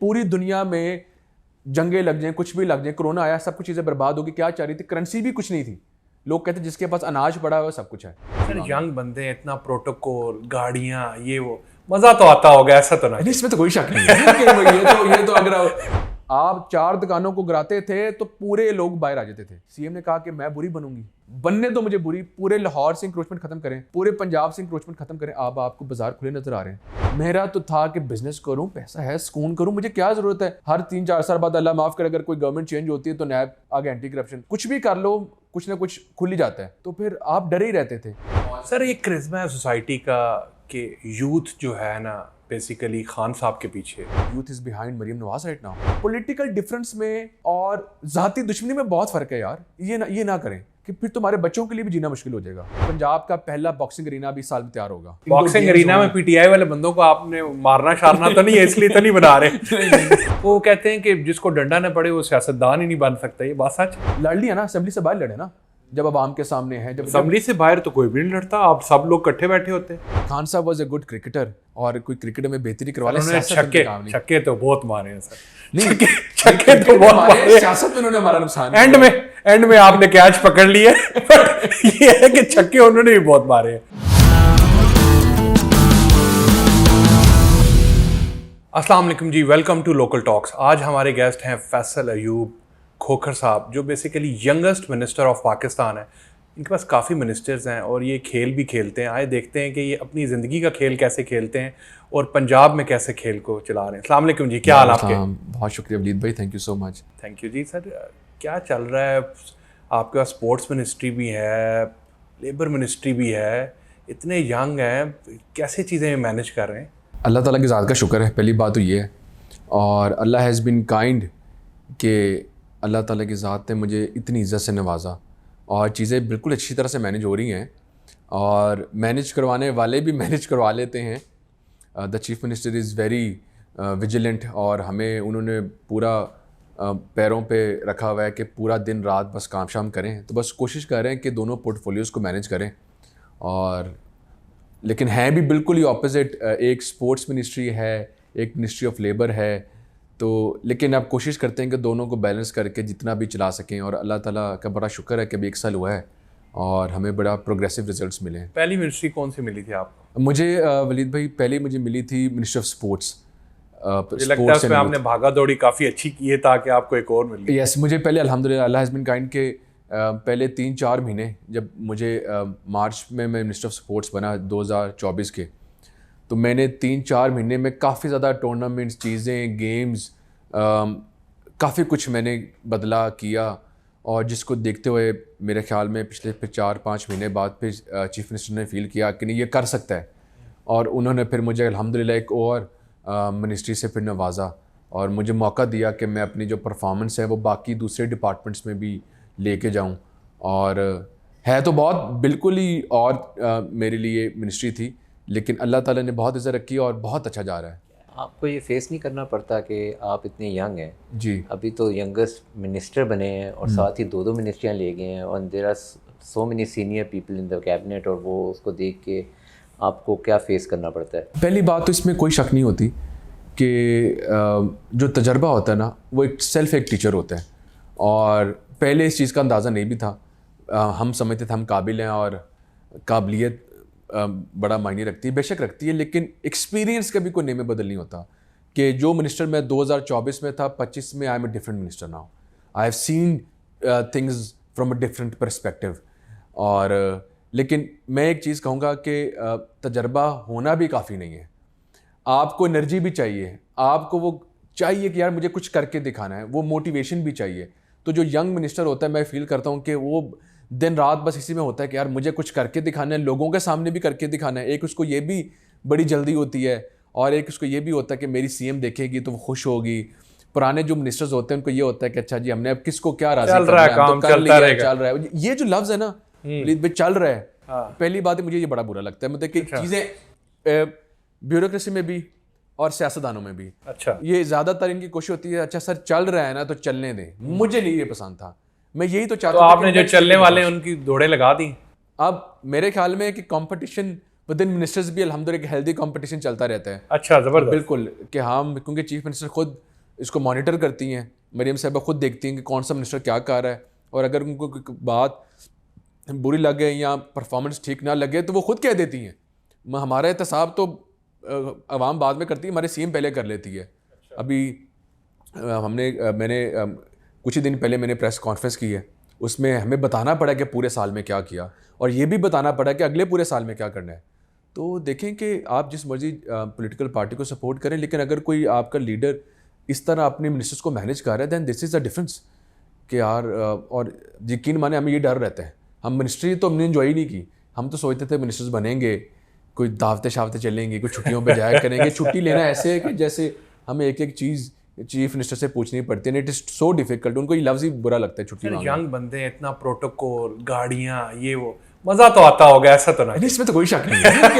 पूरी दुनिया में जंगें लग जाएं, कुछ भी लग जाए, कोरोना आया, सब कुछ चीज़ें बर्बाद होगी, क्या चाह रही थी, करेंसी भी कुछ नहीं थी। लोग कहते जिसके पास अनाज पड़ा हुआ सब कुछ है। सर यंग बंदे हैं, इतना प्रोटोकॉल, गाड़ियाँ, ये वो, मजा तो आता होगा, ऐसा तो ना? इसमें तो कोई शक नहीं है कि ये तो अगर आप 4 दुकानों को गिराते थे तो पूरे लोग बाहर आ जाते थे। सीएम ने कहा कि मैं बुरी बनूंगी, बनने तो मुझे बुरी, पूरे लाहौर से इंक्रोचमेंट खत्म करें, पूरे पंजाब से इंक्रोचमेंट खत्म करें। अब आपको बाजार खुले नजर आ रहे हैं। मेरा तो था कि बिजनेस करूं, पैसा है, सुकून करूं, मुझे क्या जरूरत है हर 3-4 साल बाद, अल्लाह माफ करे, अगर कोई गवर्नमेंट चेंज होती है तो नैब आगे, एंटी करप्शन, कुछ भी कर लो, कुछ ना कुछ खुल ही जाता है। तो फिर आप डरे ही रहते थे। सर ये क्रिज्मा है सोसाइटी का कि यूथ जो है ना बेसिकली खान साहब के पीछे, youth is behind Maryam Nawaz right now. Political difference में और जाती दुश्मनी में बहुत फर्क है यार। ये ना करें कि फिर तुम्हारे बच्चों के लिए भी जीना मुश्किल हो जाएगा। पंजाब का पहला बॉक्सिंग अरीना भी इस साल में तैयार होगा। बॉक्सिंग अरीना में पीटीआई वाले बंदों को आपने मारना शारना तो नहीं है, इसलिए तो नहीं बना रहे। वो कहते हैं कि जिसको डंडा न पड़े वो सियासतदान ही नहीं बन सकता, ये बात सच? लड़ लिया ना, असेंबली से बाहर लड़े ना, जब आवाम के सामने है। जब असेंबली से बाहर तो कोई भी नहीं लड़ता, आप सब लोग इकट्ठे बैठे होते हैं। खान साहब वाज ए गुड क्रिकेटर, और कोई क्रिकेट में बेहतरी करवा ले। छक्के तो बहुत मारे हैं सर, नहीं छक्के तो बहुत मारे, सियासत में उन्होंने हमारा नुकसान। एंड में आपने कैच पकड़ लिया, ये है कि छक्के उन्होंने भी बहुत मारे हैं। अस्सलाम वालेकुम जी, वेलकम टू लोकल टॉक्स। आज हमारे गेस्ट हैं फैसल अयूब खोखर साहब, जो basically youngest minister of Pakistan है। इनके पास काफ़ी मिनिस्टर्स हैं और ये खेल भी खेलते हैं। आए देखते हैं कि ये अपनी ज़िंदगी का खेल कैसे खेलते हैं और पंजाब में कैसे खेल को चला रहे हैं। अस्सलाम वालेकुम जी, क्या हाल आपके? बहुत शुक्रिया वलीद भाई, thank you so much. Thank you जी। सर क्या चल रहा है आपके पास? स्पोर्ट्स मिनिस्ट्री भी है, लेबर मिनिस्ट्री भी है, इतने यंग हैं, कैसे चीज़ें मैनेज कर रहे हैं? अल्लाह ताला की ज़ात का शुक्र है, पहली बात तो ये है। और अल्लाह हैज़ बिन काइंड कि अल्लाह ताला की ज़ात ने मुझे इतनी इज़्ज़त से नवाजा और चीज़ें बिल्कुल अच्छी तरह से मैनेज हो रही हैं, और मैनेज करवाने वाले भी मैनेज करवा लेते हैं। The chief minister is very vigilant, और हमें उन्होंने पूरा पैरों पे रखा हुआ है कि पूरा दिन रात बस काम शाम करें। तो बस कोशिश कर रहे हैं कि दोनों पोर्टफोलियोज़ को मैनेज करें। और लेकिन हैं भी बिल्कुल ही ऑपोजिट, एक स्पोर्ट्स मिनिस्ट्री है, एक मिनिस्ट्री ऑफ लेबर है। तो लेकिन आप कोशिश करते हैं कि दोनों को बैलेंस करके जितना भी चला सकें, और अल्लाह ताला का बड़ा शुक्र है कि अभी 1 साल हुआ है और हमें बड़ा प्रोग्रेसिव रिजल्ट्स मिले हैं। पहली मिनिस्ट्री कौन सी मिली थी आपको? मुझे वलीद भाई पहले मुझे मिली थी मिनिस्टर ऑफ स्पोर्ट्स। मुझे लगता है उसमें आपने भागा दौड़ी काफ़ी अच्छी की है ताकि आपको एक और मिल गई। यस, मुझे पहले अल्हम्दुलिल्लाह अल्लाह हैज़ बिन काइंड के पहले 3-4 महीने, जब मुझे मार्च में मैं मिनिस्टर ऑफ स्पोर्ट्स बना 2024 के, तो मैंने 3-4 महीने में काफ़ी ज़्यादा टूर्नामेंट्स, चीज़ें, गेम्स, काफ़ी कुछ मैंने बदला किया। और जिसको देखते हुए मेरे ख्याल में पिछले 4-5 महीने बाद फिर चीफ मिनिस्टर ने फील किया कि नहीं ये कर सकता है, और उन्होंने फिर मुझे अल्हम्दुलिल्लाह एक और मिनिस्ट्री से फिर नवाजा और मुझे मौका दिया कि मैं अपनी जो परफॉर्मेंस है वो बाकी दूसरे डिपार्टमेंट्स में भी लेके जाऊं। और है तो बहुत बिल्कुल ही और मेरे लिए मिनिस्ट्री थी, लेकिन अल्लाह ताला ने बहुत इज़्ज़त रखी और बहुत अच्छा जा रहा है। आपको ये फेस नहीं करना पड़ता कि आप इतने यंग हैं जी, अभी तो यंगेस्ट मिनिस्टर बने हैं और साथ ही 2 मिनिस्ट्रियाँ ले गए हैं, और there are so many senior people in the cabinet, और वो उसको देख के आपको क्या फेस करना पड़ता है? पहली बात तो इसमें कोई शक नहीं होती कि जो तजर्बा होता है ना वो एक सेल्फ एक टीचर होता है, और पहले इस चीज़ का अंदाज़ा नहीं भी था। हम समझते थे हम काबिल हैं, और काबिलियत बड़ा मायने रखती है, बेशक रखती है, लेकिन एक्सपीरियंस का भी कोई नेम बदल नहीं होता। कि जो मिनिस्टर मैं 2024 में था, 25 में I am a different minister now. I have seen things from a different perspective. और लेकिन मैं एक चीज़ कहूँगा कि तजर्बा होना भी काफ़ी नहीं है, आपको एनर्जी भी चाहिए, आपको वो चाहिए कि यार मुझे कुछ करके दिखाना है, वो मोटिवेशन भी चाहिए। तो जो यंग मिनिस्टर होता है, मैं फील करता हूँ कि वो दिन रात बस इसी में होता है कि यार मुझे कुछ करके दिखाना है, लोगों के सामने भी करके दिखाना है। एक उसको ये भी बड़ी जल्दी होती है, और एक उसको ये भी होता है कि मेरी सीएम देखेगी तो वो खुश होगी। पुराने जो मिनिस्टर्स होते हैं उनको ये होता है कि अच्छा जी हमने अब किसको क्या राज़ी करना है, काम चलता रहेगा, चल रहा है। ये जो लफ्ज़ है ना चल रहा है, पहली बात है मुझे ये बड़ा बुरा लगता है। मतलब कि चीज़ें ब्यूरोक्रेसी में भी और सियासतदानों में भी, अच्छा, ये ज़्यादातर इनकी कोशिश होती है अच्छा सर चल रहा है ना तो चलने दें। मुझे नहीं ये पसंद था, मैं यही तो चाहता तो था। आपने जो चलने वाले उनकी दौड़े लगा दी। अब मेरे ख्याल में कि कंपटीशन बट देन मिनिस्टर्स भी अल्हम्दुलिल्लाह एक हेल्दी कंपटीशन चलता रहता है। अच्छा, ज़बरदस्त। बिल्कुल कि हम, क्योंकि चीफ मिनिस्टर खुद इसको मॉनिटर करती हैं, मरीम साहबा खुद देखती हैं कि कौन सा मिनिस्टर क्या कर रहा है, और अगर उनको कोई बात बुरी लगे या परफॉर्मेंस ठीक ना लगे तो वो खुद कह देती हैं। हमारा एहतसाब तो अवाम बाद में करती है, हमारे सीएम पहले कर लेती है। अभी मैंने कुछ ही दिन पहले मैंने प्रेस कॉन्फ्रेंस की है, उसमें हमें बताना पड़ा कि पूरे साल में क्या किया, और ये भी बताना पड़ा कि अगले पूरे साल में क्या करना है। तो देखें कि आप जिस मर्जी पॉलिटिकल पार्टी को सपोर्ट करें, लेकिन अगर कोई आपका लीडर इस तरह अपने मिनिस्टर्स को मैनेज कर रहा है, then this is the difference कि यार और यकीन माने हमें ये डर रहता है। हम मिनिस्ट्री तो हमने इन्जॉय ही नहीं की, हम तो सोचते थे मिनिस्टर्स बनेंगे, कोई दावते शावते चलेंगे, कोई छुट्टियों पे जाया करेंगे। छुट्टी लेना ऐसे है कि जैसे हमें एक एक चीज़ चीफ मिनिस्टर से पूछनी पड़ती है। इट इज़ सो डिफिकल्ट, उनको ये लफ्ज़ ही बुरा लगता है छुट्टी मांगना। यंग बंदे हैं, इतना प्रोटोकॉल, गाड़ियाँ, ये वो, मज़ा तो आता होगा, ऐसा तो नहीं? इसमें तो कोई शक नहीं है कि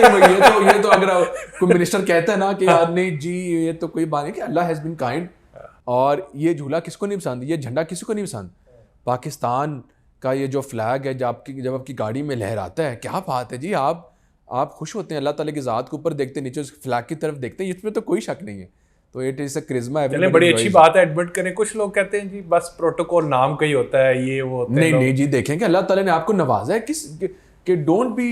ये तो अगर कोई मिनिस्टर कहता है ना कि यार नहीं जी, ये तो कोई बात नहीं कि अल्लाह हैज़ बीन काइंड, और ये झूला किसको नहीं पसंद, ये झंडा किसी को नहीं पसंद। पाकिस्तान का ये जो फ्लैग है जब आपकी गाड़ी में लहराता है, क्या बात है जी। आप खुश होते हैं, अल्लाह ताला की ज़ात के ऊपर देखते हैं, नीचे उस फ्लैग की तरफ देखते हैं, इसमें तो कोई शक नहीं है। तो इट इज़ अ क्रिज्मा। चलिए, बड़ी अच्छी बात है, एडमिट करें। कुछ लोग कहते हैं जी बस प्रोटोकॉल नाम का ही होता है, ये वो होता है। नहीं जी, देखें कि अल्लाह ताला ने आपको नवाजा है, कि डोंट बी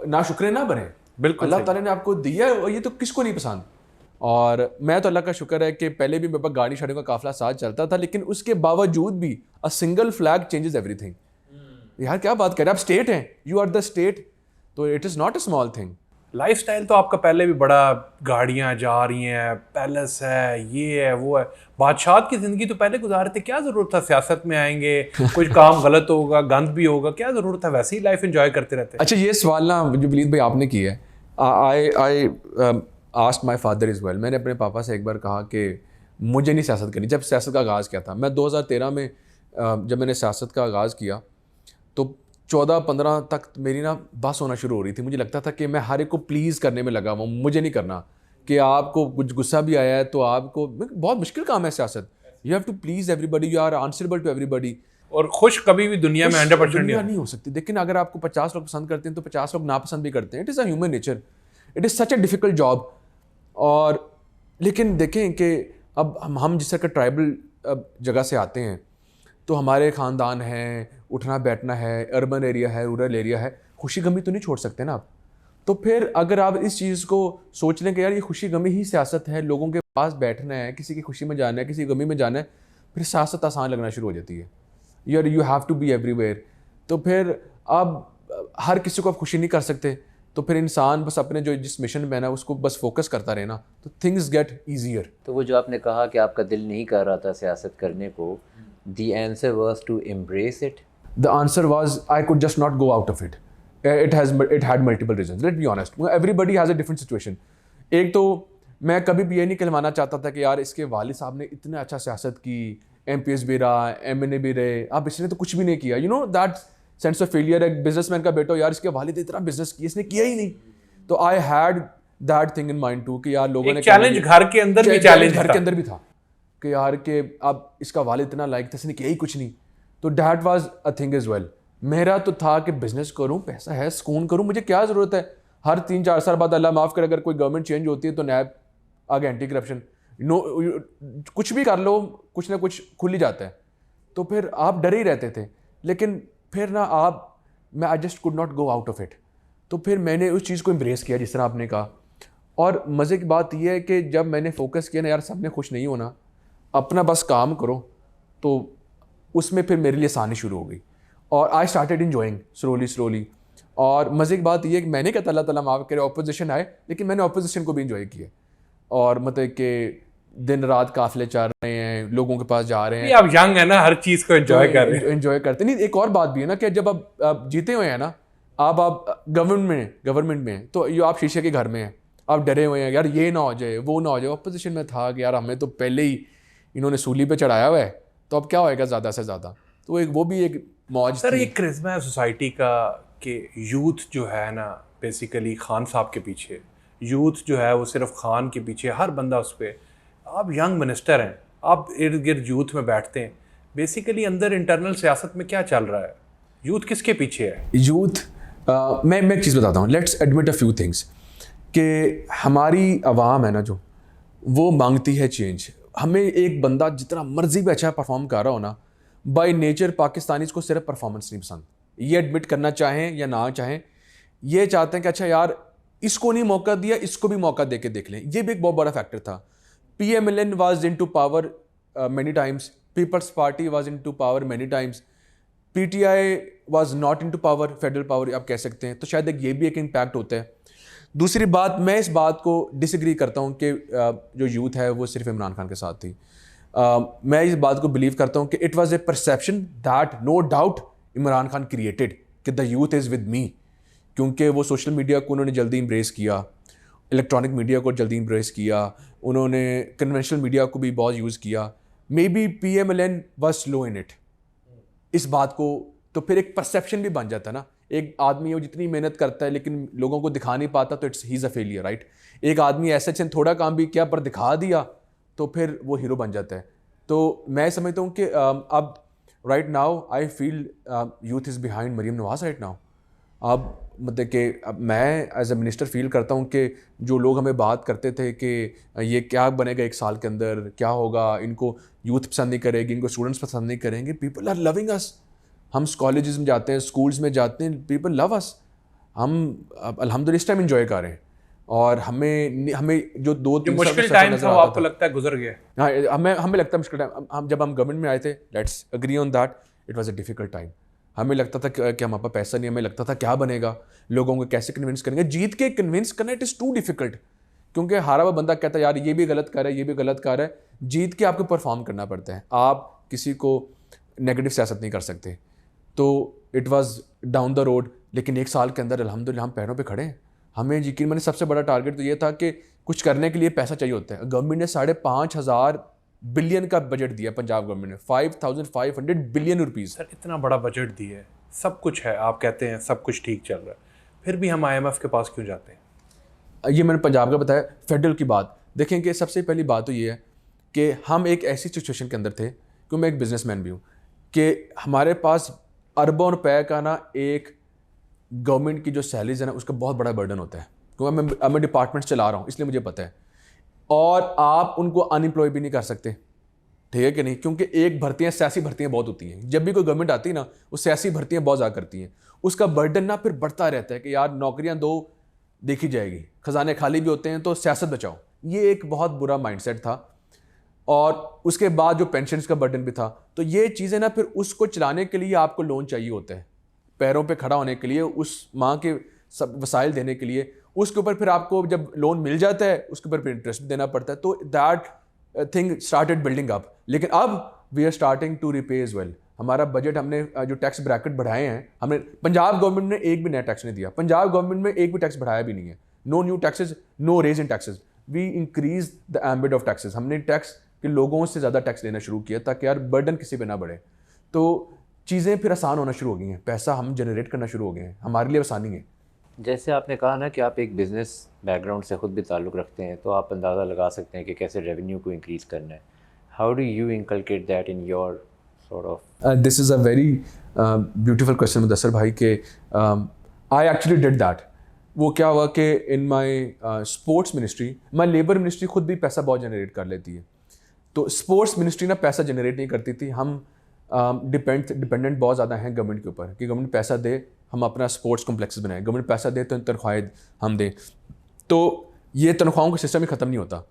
नाशुक्रे ना बने। बिल्कुल अल्लाह ताला ने आपको दिया है, और ये तो किसको नहीं पसंद। और मैं तो अल्लाह का शुक्र है कि पहले भी मेरे पास गाड़ी शाड़ियों का काफिला साथ चलता था, लेकिन उसके बावजूद भी a single flag changes everything. यार क्या बात करें, आप स्टेट हैं, यू आर द स्टेट, तो it is not a small thing. Lifestyle तो आपका पहले भी बड़ा, गाड़ियाँ जा रही हैं, पैलेस है, ये है वो है, बादशाह की ज़िंदगी तो पहले गुजार रहे थे। क्या ज़रूरत था सियासत में आएंगे, कुछ काम गलत होगा, गंद भी होगा, क्या ज़रूरत था, वैसे ही लाइफ एंजॉय करते रहते। अच्छा, ये सवाल ना जो वलीद भाई आपने किया है, I asked my father is well. मैंने अपने पापा से एक बार कहा कि मुझे नहीं सियासत करनी। जब सियासत का आगाज़ किया था मैं 2013 में, जब मैंने सियासत का आगाज़ किया तो 14-15 तक मेरी ना बस होना शुरू हो रही थी। मुझे लगता था कि मैं हर एक को प्लीज़ करने में लगा हुआ हूँ, मुझे नहीं करना। कि आपको कुछ गुस्सा भी आया है तो आपको, बहुत मुश्किल काम है सियासत। You have to please everybody, you are answerable to everybody. और खुश कभी भी दुनिया में 100% दुनिया नहीं हो सकती, लेकिन अगर आपको 50 लोग पसंद करते हैं तो 50 लोग नापसंद भी करते हैं। It is a human nature, it is such A difficult job. और लेकिन देखें कि अब हम जिस तरह का ट्राइबल जगह से आते हैं, तो हमारे ख़ानदान हैं, उठना बैठना है, अर्बन एरिया है, रूरल एरिया है, खुशी गमी तो नहीं छोड़ सकते ना आप। तो फिर अगर आप इस चीज़ को सोच लें कि यार ये खुशी गमी ही सियासत है, लोगों के पास बैठना है, किसी की खुशी में जाना है, किसी की गमी में जाना है, फिर सियासत आसान लगना शुरू हो जाती है। You have to be everywhere. तो फिर आप हर किसी को आप खुशी नहीं कर सकते, तो फिर इंसान बस अपने जो जिस मिशन में है ना उसको बस फोकस करता रहे ना, तो थिंग्स गेट ईजियर। तो वो जो आपने कहा कि आपका दिल नहीं कर रहा था सियासत करने को, the answer was to embrace it? The answer was I could just not go out of it. It had multiple reasons. Let's be honest. Everybody has a different situation. एक तो मैं कभी भी ये नहीं कहलवाना चाहता था कि यार इसके वालिद साहब ने इतना अच्छा सियासत की, MPS भी रहा, MNA भी रहे, अब इसने तो कुछ भी नहीं किया। You know that sense of failure. एक बिजनेसमैन का बेटा, यार इसके वालिद इतना बिजनेस किया, इसने किया ही नहीं। तो I had that thing in mind too कि यार लोगों ने चैलेंज घर के अंदर भी, चैलेंज घर के अंदर भी था कि यार के अब इसका वालिद इतना लाइक था, इसने किया ही कुछ नहीं। तो that was a thing is well. मेरा तो था कि बिजनेस करूं, पैसा है, सुकून करूं, मुझे क्या ज़रूरत है हर 3-4 साल बाद, अल्लाह माफ़ करे, अगर कोई गवर्नमेंट चेंज होती है तो नैब आगे, एंटी करप्शन, नो कुछ भी कर लो, कुछ ना कुछ खुल ही जाता है। तो फिर आप डरे ही रहते थे। लेकिन फिर ना I just could not go out of it. तो फिर मैंने उस चीज़ को एम्ब्रेस किया जिस तरह आपने कहा। और मज़े की बात यह है कि जब मैंने फोकस किया ना, यार सबने खुश नहीं होना, अपना बस काम करो, तो उसमें फिर मेरे लिए आसानी शुरू हो गई। और आई स्टार्टेड इन्जॉइंग स्लोली। और मज़े की बात यह है कि मैंने कहता अल्लाह ताला माफ़ करे ऑपोजिशन आए, लेकिन मैंने ऑपोजिशन को भी इन्जॉय किया। और मतलब कि दिन रात काफिले चल रहे हैं, लोगों के पास जा रहे हैं। आप यंग है ना, हर चीज़ को एंजॉय कर रहे हैं। एंजॉय करते नहीं। एक और बात भी है ना कि जब आप जीते हुए हैं ना, आप गवर्नमेंट में तो ये आप शीशे के घर में हैं, आप डरे हुए हैं यार ये ना हो जाए, वो ना हो जाए। ऑपोजिशन में था कि यार हमें तो पहले ही इन्होंने सूली पे चढ़ाया हुआ है, तो अब क्या होएगा ज़्यादा से ज़्यादा। तो एक वो भी एक मौज सर, थी। एक क्रिज्मा है सोसाइटी का कि यूथ जो है ना, बेसिकली खान साहब के पीछे, यूथ जो है वो सिर्फ खान के पीछे, हर बंदा उस पर। आप यंग मिनिस्टर हैं, आप इर्द गिर्द यूथ में बैठते हैं, बेसिकली अंदर इंटरनल सियासत में क्या चल रहा है, यूथ किसके पीछे है? यूथ मैं एक चीज़ बताता हूँ, let's admit a few things कि हमारी आवाम है ना जो, वो मांगती है चेंज। हमें एक बंदा जितना मर्जी भी अच्छा परफॉर्म कर रहा हो ना, बाय नेचर पाकिस्तानीज़ को सिर्फ परफॉर्मेंस नहीं पसंद, ये एडमिट करना चाहें या ना चाहें, ये चाहते हैं कि अच्छा यार इसको नहीं मौका दिया, इसको भी मौका दे के देख लें। ये भी एक बहुत बड़ा फैक्टर था। PMLN was into power many times, Peoples Party was into power many times, PTI was not into power, federal power आप कह सकते हैं। तो शायद ये भी एक इम्पैक्ट होता है। दूसरी बात, मैं इस बात को डिसएग्री करता हूँ कि जो यूथ है वो सिर्फ इमरान खान के साथ थी। मैं इस बात को बिलीव करता हूँ कि it was a perception that no doubt Imran Khan created कि the youth is with me, क्योंकि वो सोशल मीडिया को उन्होंने जल्दी इम्ब्रेस किया, इलेक्ट्रॉनिक मीडिया को जल्दी इम्ब्रेस किया, उन्होंने कन्वेंशनल मीडिया को भी बहुत यूज़ किया। May be PMLN was slow in it, इस बात को तो फिर एक परसेप्शन भी बन जाता है ना। एक आदमी है वो जितनी मेहनत करता है लेकिन लोगों को दिखा नहीं पाता तो it's he is a failure, right. एक आदमी ऐसे थोड़ा काम भी किया पर दिखा दिया तो फिर वो हीरो बन जाता है। तो मैं समझता हूँ कि अब right now I feel youth is behind Maryam Nawaz right now. अब मतलब कि अब मैं एज ए मिनिस्टर फील करता हूँ कि जो लोग हमें बात करते थे कि ये क्या बनेगा 1 साल के अंदर, क्या होगा, इनको यूथ पसंद नहीं करेगी, इनको स्टूडेंट्स पसंद नहीं करेंगे, पीपल आर लविंग अस। हम कॉलेजेस में जाते हैं, स्कूल्स में जाते हैं, पीपल लव अस। हम अल्हम्दुलिल्लाह इस टाइम एंजॉय कर रहे हैं और हमें जो 2-3 मुश्किल टाइम था वो आपको लगता है गुजर गया? हाँ, हमें लगता है मुश्किल टाइम। हम जब हम गवर्नमेंट में आए थे, let's agree on that, it was a difficult time. हमें लगता था कि हमारे पास पैसा नहीं, हमें लगता था क्या बनेगा, लोगों को कैसे कन्विंस करेंगे। जीत के कन्विंस करना इट इज़ टू डिफिकल्ट, क्योंकि हारा हुआ बंदा कहता है यार ये भी गलत कर रहा है, ये भी गलत कर रहा है। जीत के आपको परफॉर्म करना पड़ता है, आप किसी को नेगेटिव सियासत नहीं कर सकते। तो it was down the road, लेकिन 1 साल के अंदर अल्हम्दुलिल्लाह हम पैरों पे खड़े हैं। हमें यकीन, मैंने सबसे बड़ा टारगेट तो ये था कि कुछ करने के लिए पैसा चाहिए होता है। गवर्नमेंट ने 5,500 बिलियन का बजट दिया, पंजाब गवर्नमेंट ने 5,500 बिलियन रुपीज़। सर इतना बड़ा बजट दिया है, सब कुछ है, आप कहते हैं सब कुछ ठीक चल रहा है, फिर भी हम IMF के पास क्यों जाते हैं? ये मैंने पंजाब का बताया। फेडरल की बात देखें कि सबसे पहली बात तो ये है कि हम एक ऐसी सिचुएशन के अंदर थे, क्योंकि मैं एक बिजनेसमैन भी हूँ, कि हमारे पास अरबों रुपए का ना एक गवर्नमेंट की जो सैलरीज है ना उसका बहुत बड़ा बर्डन होता है, क्योंकि मैं डिपार्टमेंट चला रहा हूँ इसलिए मुझे पता है। और आप उनको अनएम्प्लॉय भी नहीं कर सकते, ठीक है कि नहीं, क्योंकि एक भर्तियाँ, सियासी भर्तियाँ बहुत होती हैं। जब भी कोई गवर्नमेंट आती है ना, वो सियासी भर्तियाँ बहुत ज़्यादा करती हैं, उसका बर्डन ना फिर बढ़ता रहता है कि यार नौकरियाँ दो देखी जाएगी, खजाने खाली भी होते हैं तो सियासत बचाओ। ये एक बहुत बुरा माइंडसेट था। और उसके बाद जो पेंशन का बर्डन भी था। तो ये चीज़ें ना फिर उसको चलाने के लिए आपको लोन चाहिए होता है, पैरों पे खड़ा होने के लिए, उस माँ के सब वसाइल देने के लिए। उसके ऊपर फिर आपको जब लोन मिल जाता है उसके ऊपर फिर इंटरेस्ट देना पड़ता है। तो that thing started building up. लेकिन अब we are starting to repay as well. हमारा बजट, हमने जो टैक्स ब्रैकेट बढ़ाए हैं, हमने, पंजाब गवर्नमेंट ने एक भी नया टैक्स नहीं दिया, पंजाब गवर्नमेंट में एक भी टैक्स बढ़ाया भी नहीं है। No new taxes, no raise in taxes, we increase the ambit of taxes. हमने टैक्स के लोगों से ज़्यादा टैक्स लेना शुरू किया ताकि यार बर्डन किसी पे ना बढ़े। तो चीज़ें फिर आसान होना शुरू हो गई हैं, पैसा हम जनरेट करना शुरू हो गए हैं, हमारे लिए आसानी है। जैसे आपने कहा ना कि आप एक बिज़नेस बैकग्राउंड से ख़ुद भी ताल्लुक़ रखते हैं, तो आप अंदाज़ा लगा सकते हैं कि कैसे रेवेन्यू को इंक्रीज़ करना है। How do you inculcate that in your sort of? This is a very beautiful question Mudassar भाई के आई एक्चुअली डिड दैट। वो क्या हुआ कि in my sports ministry, my labour ministry खुद भी पैसा बहुत जनरेट कर लेती है, तो स्पोर्ट्स मिनिस्ट्री ना पैसा जनरेट नहीं करती थी। हम डिपेंडेंट बहुत ज़्यादा हैं गवर्नमेंट के ऊपर कि गवर्नमेंट पैसा दे, हम अपना स्पोर्ट्स कॉम्प्लेक्स बनाएं, गवर्नमेंट पैसा दे तो तनख्वाहें हम दें। तो ये तनख्वाहों का सिस्टम ही ख़त्म नहीं होता।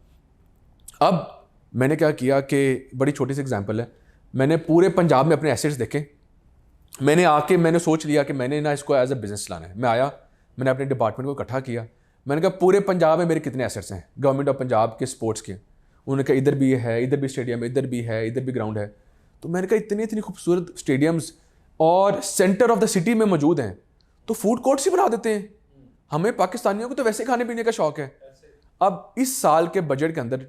अब मैंने क्या किया कि बड़ी छोटी सी एग्जांपल है, मैंने पूरे पंजाब में अपने एसेट्स देखे। मैंने सोच लिया कि मैंने ना इसको एज अ बिज़नेस चलाना है। मैं आया, मैंने अपने डिपार्टमेंट को इकट्ठा किया, मैंने कहा पूरे पंजाब में मेरे कितने एसेट्स हैं गवर्नमेंट ऑफ पंजाब के स्पोर्ट्स के। उन्होंने कहा इधर भी है, इधर भी स्टेडियम है, इधर भी है, इधर भी ग्राउंड है। तो मैंने कहा इतनी खूबसूरत स्टेडियम्स और सेंटर ऑफ द सिटी में मौजूद हैं, तो फूड कोर्ट्स ही बना देते हैं। हमें पाकिस्तानियों को तो वैसे खाने पीने का शौक है। अब इस साल के बजट के अंदर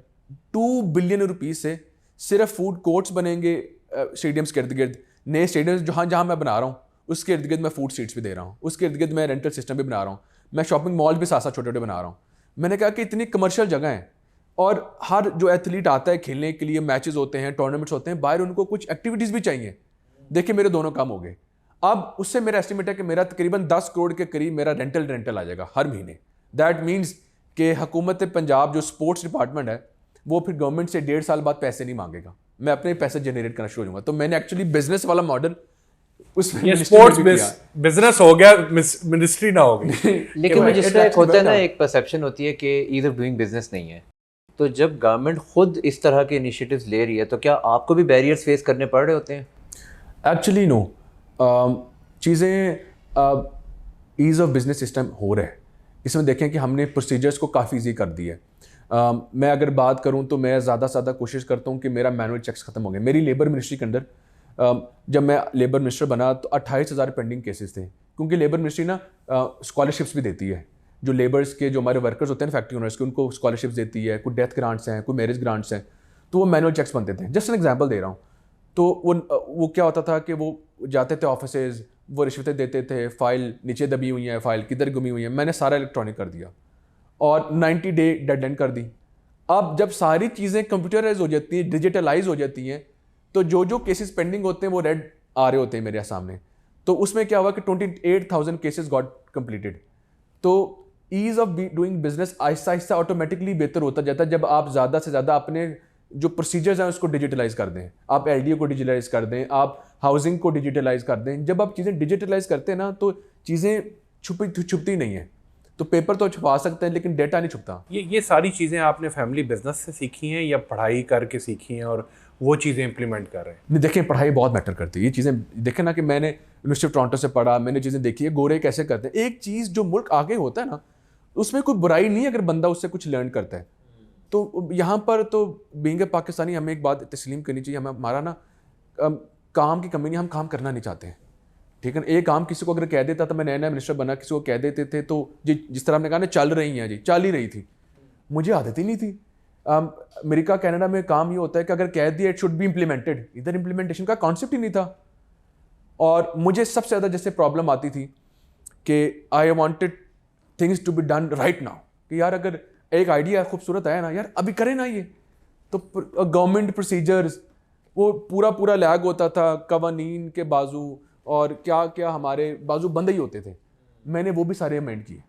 2 बिलियन रुपीस से सिर्फ फूड कोर्ट्स बनेंगे स्टेडियम्स के इर्द गिर्द। नए स्टेडियम्स जहाँ मैं बना रहा हूँ उसके इर्द गिर्द मैं फूड स्ट्रीट्स भी दे रहा हूँ, उसके इर्द गिर्द मैं रेंटल सिस्टम भी बना रहा हूँ, मैं शॉपिंग मॉल भी साथ साथ छोटे छोटे बना रहा हूँ। मैंने कहा कि इतनी कमर्शियल जगह है और हर जो एथलीट आता है खेलने के लिए, मैचेस होते हैं, टूर्नामेंट्स होते हैं, बाहर उनको कुछ एक्टिविटीज़ भी चाहिए। देखिए मेरे दोनों काम हो गए। अब उससे मेरा एस्टिमेट है कि मेरा तकरीबन 10 करोड़ के करीब मेरा रेंटल आ जाएगा हर महीने। दैट मीन्स कि हुकूमत पंजाब जो स्पोर्ट्स डिपार्टमेंट है वो फिर गवर्नमेंट से 1.5 साल बाद पैसे नहीं मांगेगा, मैं अपने पैसे जनरेट करना शुरू हो जाऊंगा। तो मैंने एक्चुअली बिजनेस वाला मॉडल उसमें ये स्पोर्ट्स बिजनेस हो गया, मिनिस्ट्री ना होगी। लेकिन मुझे जिस तरह होता है ना, एक परसेप्शन होती है कि ईज ऑफ डूइंग बिजनेस नहीं है। तो जब गवर्नमेंट खुद इस तरह के इनिशिएटिव्स ले रही है तो क्या आपको भी बैरियर्स फेस करने पड़ रहे होते हैं? एक्चुअली नो, चीज़ें ईज़ ऑफ बिजनेस सिस्टम हो रहा है। इसमें देखें कि हमने प्रोसीजर्स को काफ़ी ईजी कर दिया है। मैं अगर बात करूं तो मैं ज़्यादा से ज़्यादा कोशिश करता हूं कि मेरा मैनुअल चेक्स ख़त्म हो गए। मेरी लेबर मिनिस्ट्री के अंदर जब मैं लेबर मिनिस्टर बना तो 28,000 पेंडिंग केसेस थे, क्योंकि लेबर मिनिस्ट्री ना स्कॉलरशिप्स भी देती है। जो लेबर्स के जो हमारे वर्कर्स होते हैं ना फैक्ट्री ओनर्स के, उनको स्कॉलरशिप्स देती है, कोई डेथ ग्रांट्स हैं, कोई मैरिज ग्रांट्स हैं, तो वो मैनुअल चेक्स बनते थे। जस्ट एन एग्जांपल दे रहा हूँ। तो वो क्या होता था कि वो जाते थे ऑफिसेज, वो रिश्वतें देते थे, फाइल नीचे दबी हुई है, फाइल किधर गुमी हुई है, मैंने सारा इलेक्ट्रॉनिक कर दिया और 90 डे डेडलाइन कर दी। अब जब सारी चीज़ें कंप्यूटराइज हो जाती हैं, डिजिटलाइज हो जाती हैं, तो जो केसेस पेंडिंग होते हैं वो रेड आ रहे होते हैं मेरे सामने। तो उसमें क्या हुआ कि 28,000 केसेस गॉट कंप्लीटेड। तो ease of doing business Aahista Aahista automatically बेहतर होता जाता है जब आप ज़्यादा से ज़्यादा अपने जो प्रोसीजर्स हैं उसको डिजिटलाइज कर दें, आप एलडीओ को डिजिटलाइज कर दें, आप हाउसिंग को डिजिटलाइज कर दें। जब आप चीज़ें डिजिटलाइज करते हैं ना तो चीज़ें छुपती नहीं है। तो पेपर तो छुपा सकते हैं लेकिन डेटा नहीं छुपता। ये सारी चीज़ें आपने फैमिली बिजनेस से सीखी हैं या पढ़ाई करके सीखी हैं और वो चीज़ें इंप्लीमेंट कर रहे हैं? नहीं, देखें पढ़ाई बहुत मैटर करती है। ये चीज़ें देखें ना कि मैंने यूनिवर्सिटी ऑफ टोरंटो से पढ़ा, मैंने चीज़ें देखी है गोरे कैसे करते हैं। एक चीज़ जो मुल्क आगे होता है ना उसमें कोई बुराई नहीं है अगर बंदा उससे कुछ लर्न करता है। तो यहाँ पर तो बीइंग ए पाकिस्तानी हमें एक बात तस्लीम करनी चाहिए, हमारा ना काम की कमी नहीं, हम काम करना नहीं चाहते हैं। ठीक है ना, एक काम किसी को अगर कह देता था, मैं नया नया मिनिस्टर बना, किसी को कह देते थे तो जिस तरह हमने कहा ना चल रही हैं जी, चल ही रही थी, मुझे आदत ही नहीं थी। अमेरिका कनाडा में काम ये होता है कि अगर कह दिया इट शुड बी इम्प्लीमेंटेड, इधर इम्प्लीमेंटेशन का कॉन्सेप्ट ही नहीं था। और मुझे सबसे ज़्यादा जैसे प्रॉब्लम आती थी कि I wanted things to be done right now, कि यार अगर एक आइडिया खूबसूरत आया ना यार अभी करें ना ये। तो गवर्नमेंट प्रोसीजर्स वो पूरा लैग होता था, कवानीन के बाजू और क्या क्या हमारे बाजू बंद ही होते थे। मैंने वो भी सारे अमेंड किए।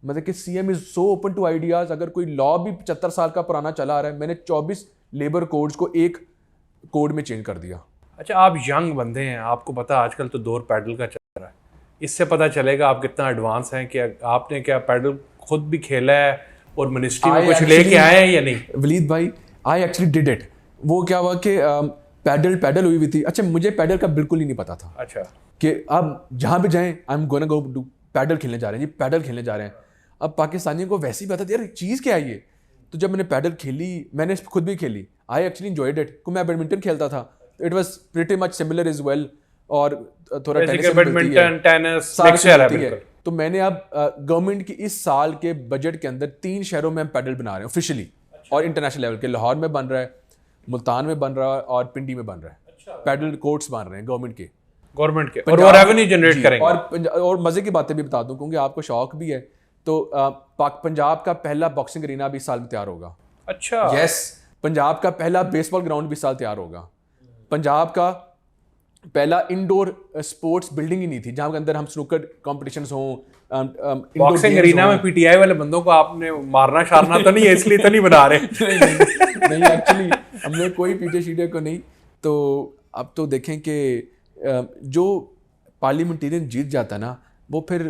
मतलब कि CM is so open to ideas. अगर कोई लॉ भी 75 साल का पुराना चला आ रहा है, मैंने 24 लेबर कोड्स को एक कोड में चेंज कर दिया। अच्छा, आप यंग बंदे हैं, आपको पता आजकल तो दौर पैडल का चल रहा है। इससे पता चलेगा आप कितना एडवांस हैं कि आपने क्या पैडल खुद भी खेला है और मिनिस्ट्री में कुछ लेके आए हैं या नहीं? वलीद भाई, आई एक्चुअली डिड इट। वो क्या हुआ कि पैडल हुई थी। अच्छा, मुझे पैडल का बिल्कुल ही नहीं पता था। अच्छा, कि अब जहाँ भी जाएं I am gonna go do padel खेलने जा रहे हैं जी, पैडल खेलने जा रहे हैं। अब पाकिस्तानियों को वैसे ही पता था यार चीज़ क्या है ये। तो जब मैंने पैडल खेली, मैंने खुद भी खेली, आई एक्चुअली एंजॉयड इट। मैं बैडमिंटन खेलता था, it was pretty much similar is well. और थोड़ा बैडमिंटन टेनिस मिक्सचर है बिल्कुल। तो मैंने अब गवर्नमेंट की इस साल के बजट के अंदर 3 शहरों में हम पैडल बना रहे हैं ऑफिशियली। और इंटरनेशनल लेवल के लाहौर में बन रहा है, मुल्तान में बन रहा है और पिंडी में बन रहा है। पैडल कोर्ट्स बन रहे हैं गवर्नमेंट के और वो रेवेन्यू जनरेट करेंगे। और मजे की बातें भी बता दूं क्योंकि आपको शौक भी है, तो पंजाब का पहला बॉक्सिंग अरीना भी इस साल में तैयार होगा। अच्छा, यस, पंजाब का पहला बेसबॉल ग्राउंड भी इस साल तैयार होगा। पंजाब का पहला इंडोर स्पोर्ट्स बिल्डिंग ही नहीं थी जहाँ के अंदर हम स्नूकर कॉम्पिटिशंस हों। बॉक्सिंग अरीना में पीटीआई वाले बंदों को आपने मारना शारना तो नहीं है, इसलिए तो नहीं बना रहे? नहीं, एक्चुअली हमने कोई पीटे शीटे को नहीं। तो अब तो देखें कि जो पार्लियामेंटेरियन जीत जाता है ना वो फिर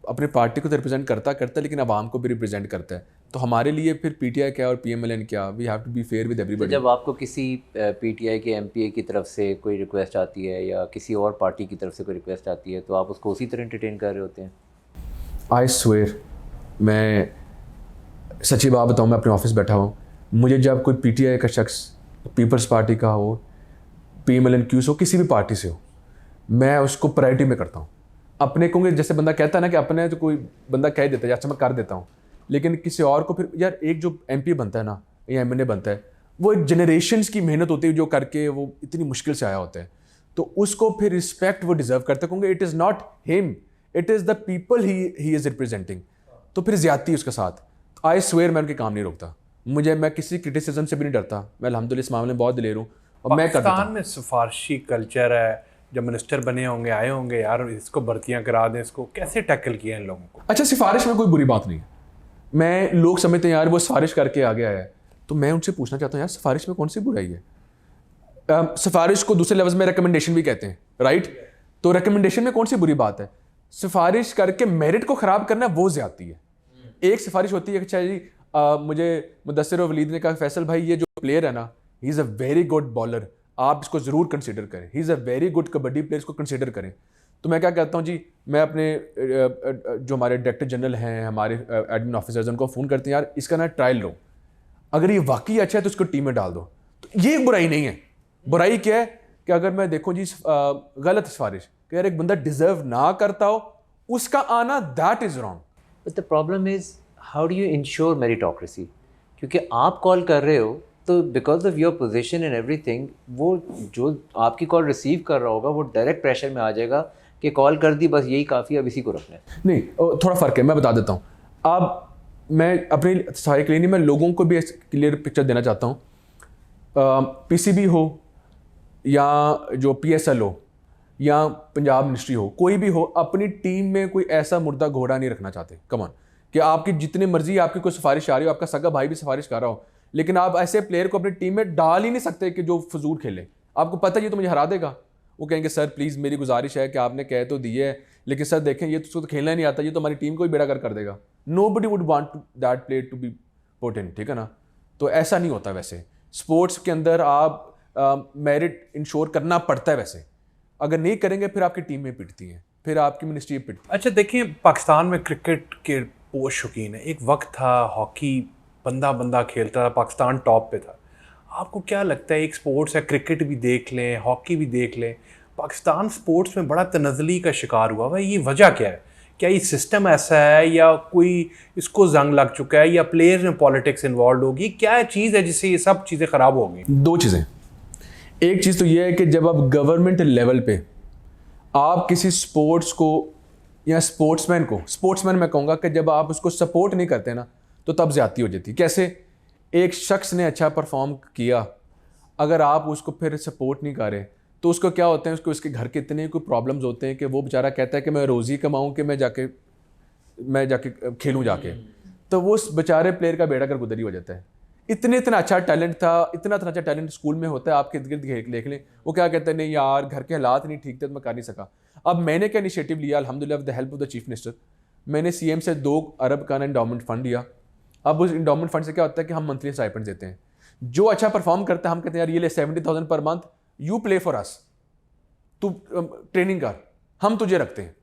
अपने पार्टी को तो रिप्रेजेंट करता लेकिन आवाम को भी रिप्रेजेंट करता है। तो हमारे लिए फिर पीटीआई क्या और पीएमएलएन क्या, we have to be fair with everybody. जब आपको किसी पीटीआई के एमपीए की तरफ से कोई रिक्वेस्ट आती है या किसी और पार्टी की तरफ से कोई रिक्वेस्ट आती है तो आप उसको उसी तरह एंटरटेन कर रहे होते हैं? आई स्वेयर, मैं सच्ची बात बताऊँ, मैं अपने ऑफिस बैठा हूँ, मुझे जब कोई पीटीआई का शख्स, पीपल्स पार्टी का हो, पीएमएलएन क्यूस हो, किसी भी पार्टी से हो, मैं उसको प्रायोरिटी में करता हूँ। अपने को जैसे बंदा कहता है ना कि अपने तो कोई बंदा कह देता है अच्छा मैं कर देता हूँ, लेकिन किसी और को फिर यार एक जो एमपी बनता है ना या एमएनए बनता है वो एक जनरेशन्स की मेहनत होती है जो करके वो इतनी मुश्किल से आया होता है, तो उसको फिर रिस्पेक्ट वो डिजर्व करता है क्योंकि it is not him, it is the people he is representing. तो फिर ज्यादती उसके साथ। आई स्वेयर मैं उनके काम नहीं रोकता, मैं किसी क्रिटिसिज्म से भी नहीं डरता। मैं अल्हम्दुलिल्लाह इस मामले में बहुत दिलेर हूँ और मैं करता हूँ। पाकिस्तान में सिफारशी कल्चर है जब मिनिस्टर बने होंगे आए होंगे यार इसको भर्तियां करा दें, इसको कैसे टैकल किया इन लोगों को? अच्छा, सिफारिश में कोई बुरी बात नहीं है। मैं लोग समझते हैं यार वो सिफारिश करके आ गया है, तो मैं उनसे पूछना चाहता हूँ यार सिफारिश में कौन सी बुराई है? सिफारिश को दूसरे लफ्ज़ में रिकमेंडेशन भी कहते हैं, राइट? तो रिकमेंडेशन में कौन सी बुरी बात है? सिफारिश करके मेरिट को ख़राब करना वो ज़्यादती है। एक सिफारिश होती है कि अच्छा जी मुझे मुदस्सिर और वलीद ने कहा फैसल भाई ये जो प्लेयर है ना, he is a very good bowler, आप इसको ज़रूर कंसिडर करें, he is a very good kabaddi player, इसको कंसिडर करें। तो मैं क्या कहता हूँ जी, मैं अपने जो हमारे डायरेक्टर जनरल हैं, हमारे एडमिन ऑफिसर्स, उनको फ़ोन करते हैं यार इसका ना ट्रायल लो, अगर ये वाकई अच्छा है तो इसको टीम में डाल दो। तो ये बुराई नहीं है। बुराई क्या है कि अगर मैं देखूँ जी गलत सिफारिश कि यार एक बंदा डिजर्व ना करता हो उसका आना, that is wrong. But the problem is how do you ensure meritocracy? क्योंकि आप कॉल कर रहे हो तो because of your position and everything, वो जो आपकी कॉल रिसीव कर रहा होगा वो डायरेक्ट प्रेशर में आ जाएगा कि कॉल कर दी बस यही काफ़ी, अब इसी को रखना है। नहीं, थोड़ा फ़र्क है, मैं बता देता हूँ। अब मैं अपनी सहायक के लिए नहीं, मैं लोगों को भी क्लियर पिक्चर देना चाहता हूँ। पीसीबी हो या जो पीएसएल हो या पंजाब मिनिस्ट्री हो, कोई भी हो, अपनी टीम में कोई ऐसा मुर्दा घोड़ा नहीं रखना चाहते। कमान कि आपकी जितने मर्जी आपकी कोई सिफारिश आ रही हो, आपका सगा भाई भी सिफारिश कर रहा हो, लेकिन आप ऐसे प्लेयर को अपनी टीम में डाल ही नहीं सकते कि जो फजूल खेले। आपको पता है ये तो मुझे हरा देगा, वो कहेंगे सर प्लीज़ मेरी गुजारिश है कि आपने कह तो दिए है, लेकिन सर देखें ये तो खेलना ही नहीं आता, ये तो हमारी टीम को ही बेड़ा कर देगा। Nobody would want that player to be put in, ठीक है ना? तो ऐसा नहीं होता। वैसे स्पोर्ट्स के अंदर आप मेरिट इंश्योर करना पड़ता है, वैसे अगर नहीं करेंगे फिर आपकी टीम में पिटती हैं, फिर आपकी मिनिस्ट्री पिटती है। अच्छा देखिए, पाकिस्तान में क्रिकेट के बहुत शौकीन है। एक वक्त था हॉकी बंदा बंदा खेलता था, पाकिस्तान टॉप पे था। आपको क्या लगता है, एक स्पोर्ट्स है, क्रिकेट भी देख लें, हॉकी भी देख लें, पाकिस्तान स्पोर्ट्स में बड़ा तनज़ली का शिकार हुआ भाई, ये वजह क्या है? क्या ये सिस्टम ऐसा है या कोई इसको जंग लग चुका है या प्लेयर्स में पॉलिटिक्स इन्वॉल्व होगी? क्या चीज़ है जिससे ये सब चीज़ें ख़राब हो गई? दो चीज़ें। एक चीज़ तो ये है कि जब आप गवर्नमेंट लेवल पे आप किसी स्पोर्ट्स को या स्पोर्ट्समैन मैं कहूँगा कि जब आप उसको सपोर्ट नहीं करते ना तो तब ज़्यादती हो जाती है। कैसे? एक शख्स ने अच्छा परफॉर्म किया, अगर आप उसको फिर सपोर्ट नहीं कर रहे तो उसको क्या होता है, उसको उसके घर के इतने कोई प्रॉब्लम्स होते हैं कि वो बेचारा कहता है कि मैं रोज़ी कमाऊँ कि मैं जाके खेलूँ जाके, तो वो उस बेचारे प्लेयर का बेड़ा कर गुदरी हो जाता है। इतना अच्छा टैलेंट था, इतना अच्छा टैलेंट स्कूल में होता है, आपके इर्द गिर्द देख लें, वो क्या कहते हैं नहीं यार घर के हालात नहीं ठीक थे तो मैं कर नहीं सका। अब मैंने क्या इनिशिएटिव लिया, अल्हम्दुलिल्लाह with the help of the chief minister, मैंने सीएम से 2 अरब का एंडोमेंट फंड लिया। अब उस एंडोमेंट फंड से क्या होता है कि हम मंथली स्टाइपेंड देते हैं। जो अच्छा परफॉर्म करता है हम कहते हैं यार ये ले 70,000 per month, you play for us, तू ट्रेनिंग कर, हम तुझे रखते हैं।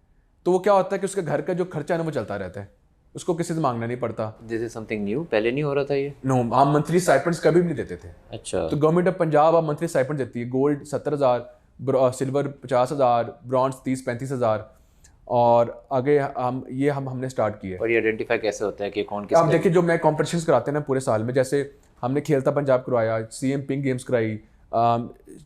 तो वो क्या होता है कि उसके घर का जो खर्चा है ना वो चलता रहता है, उसको किसी से मांगना नहीं पड़ता। दिस इज समथिंग न्यू, पहले नहीं हो रहा था ये? नो, हम मंथली स्टाइपेंड्स कभी भी नहीं देते थे। अच्छा। तो गवर्नमेंट ऑफ पंजाब अब मंथली स्टाइपेंड देती है। गोल्ड 70,000, सिल्वर 50,000, ब्रॉन्ज 30-35,000, और आगे हमने स्टार्ट किया है। और ये आइडेंटिफाई कैसे होता है कि कौन किस? आप देखिए जो मैं कॉम्पिटिशन्स कराते हैं ना पूरे साल में, जैसे हमने खेलता पंजाब करवाया, सीएम पिंक गेम्स कराई,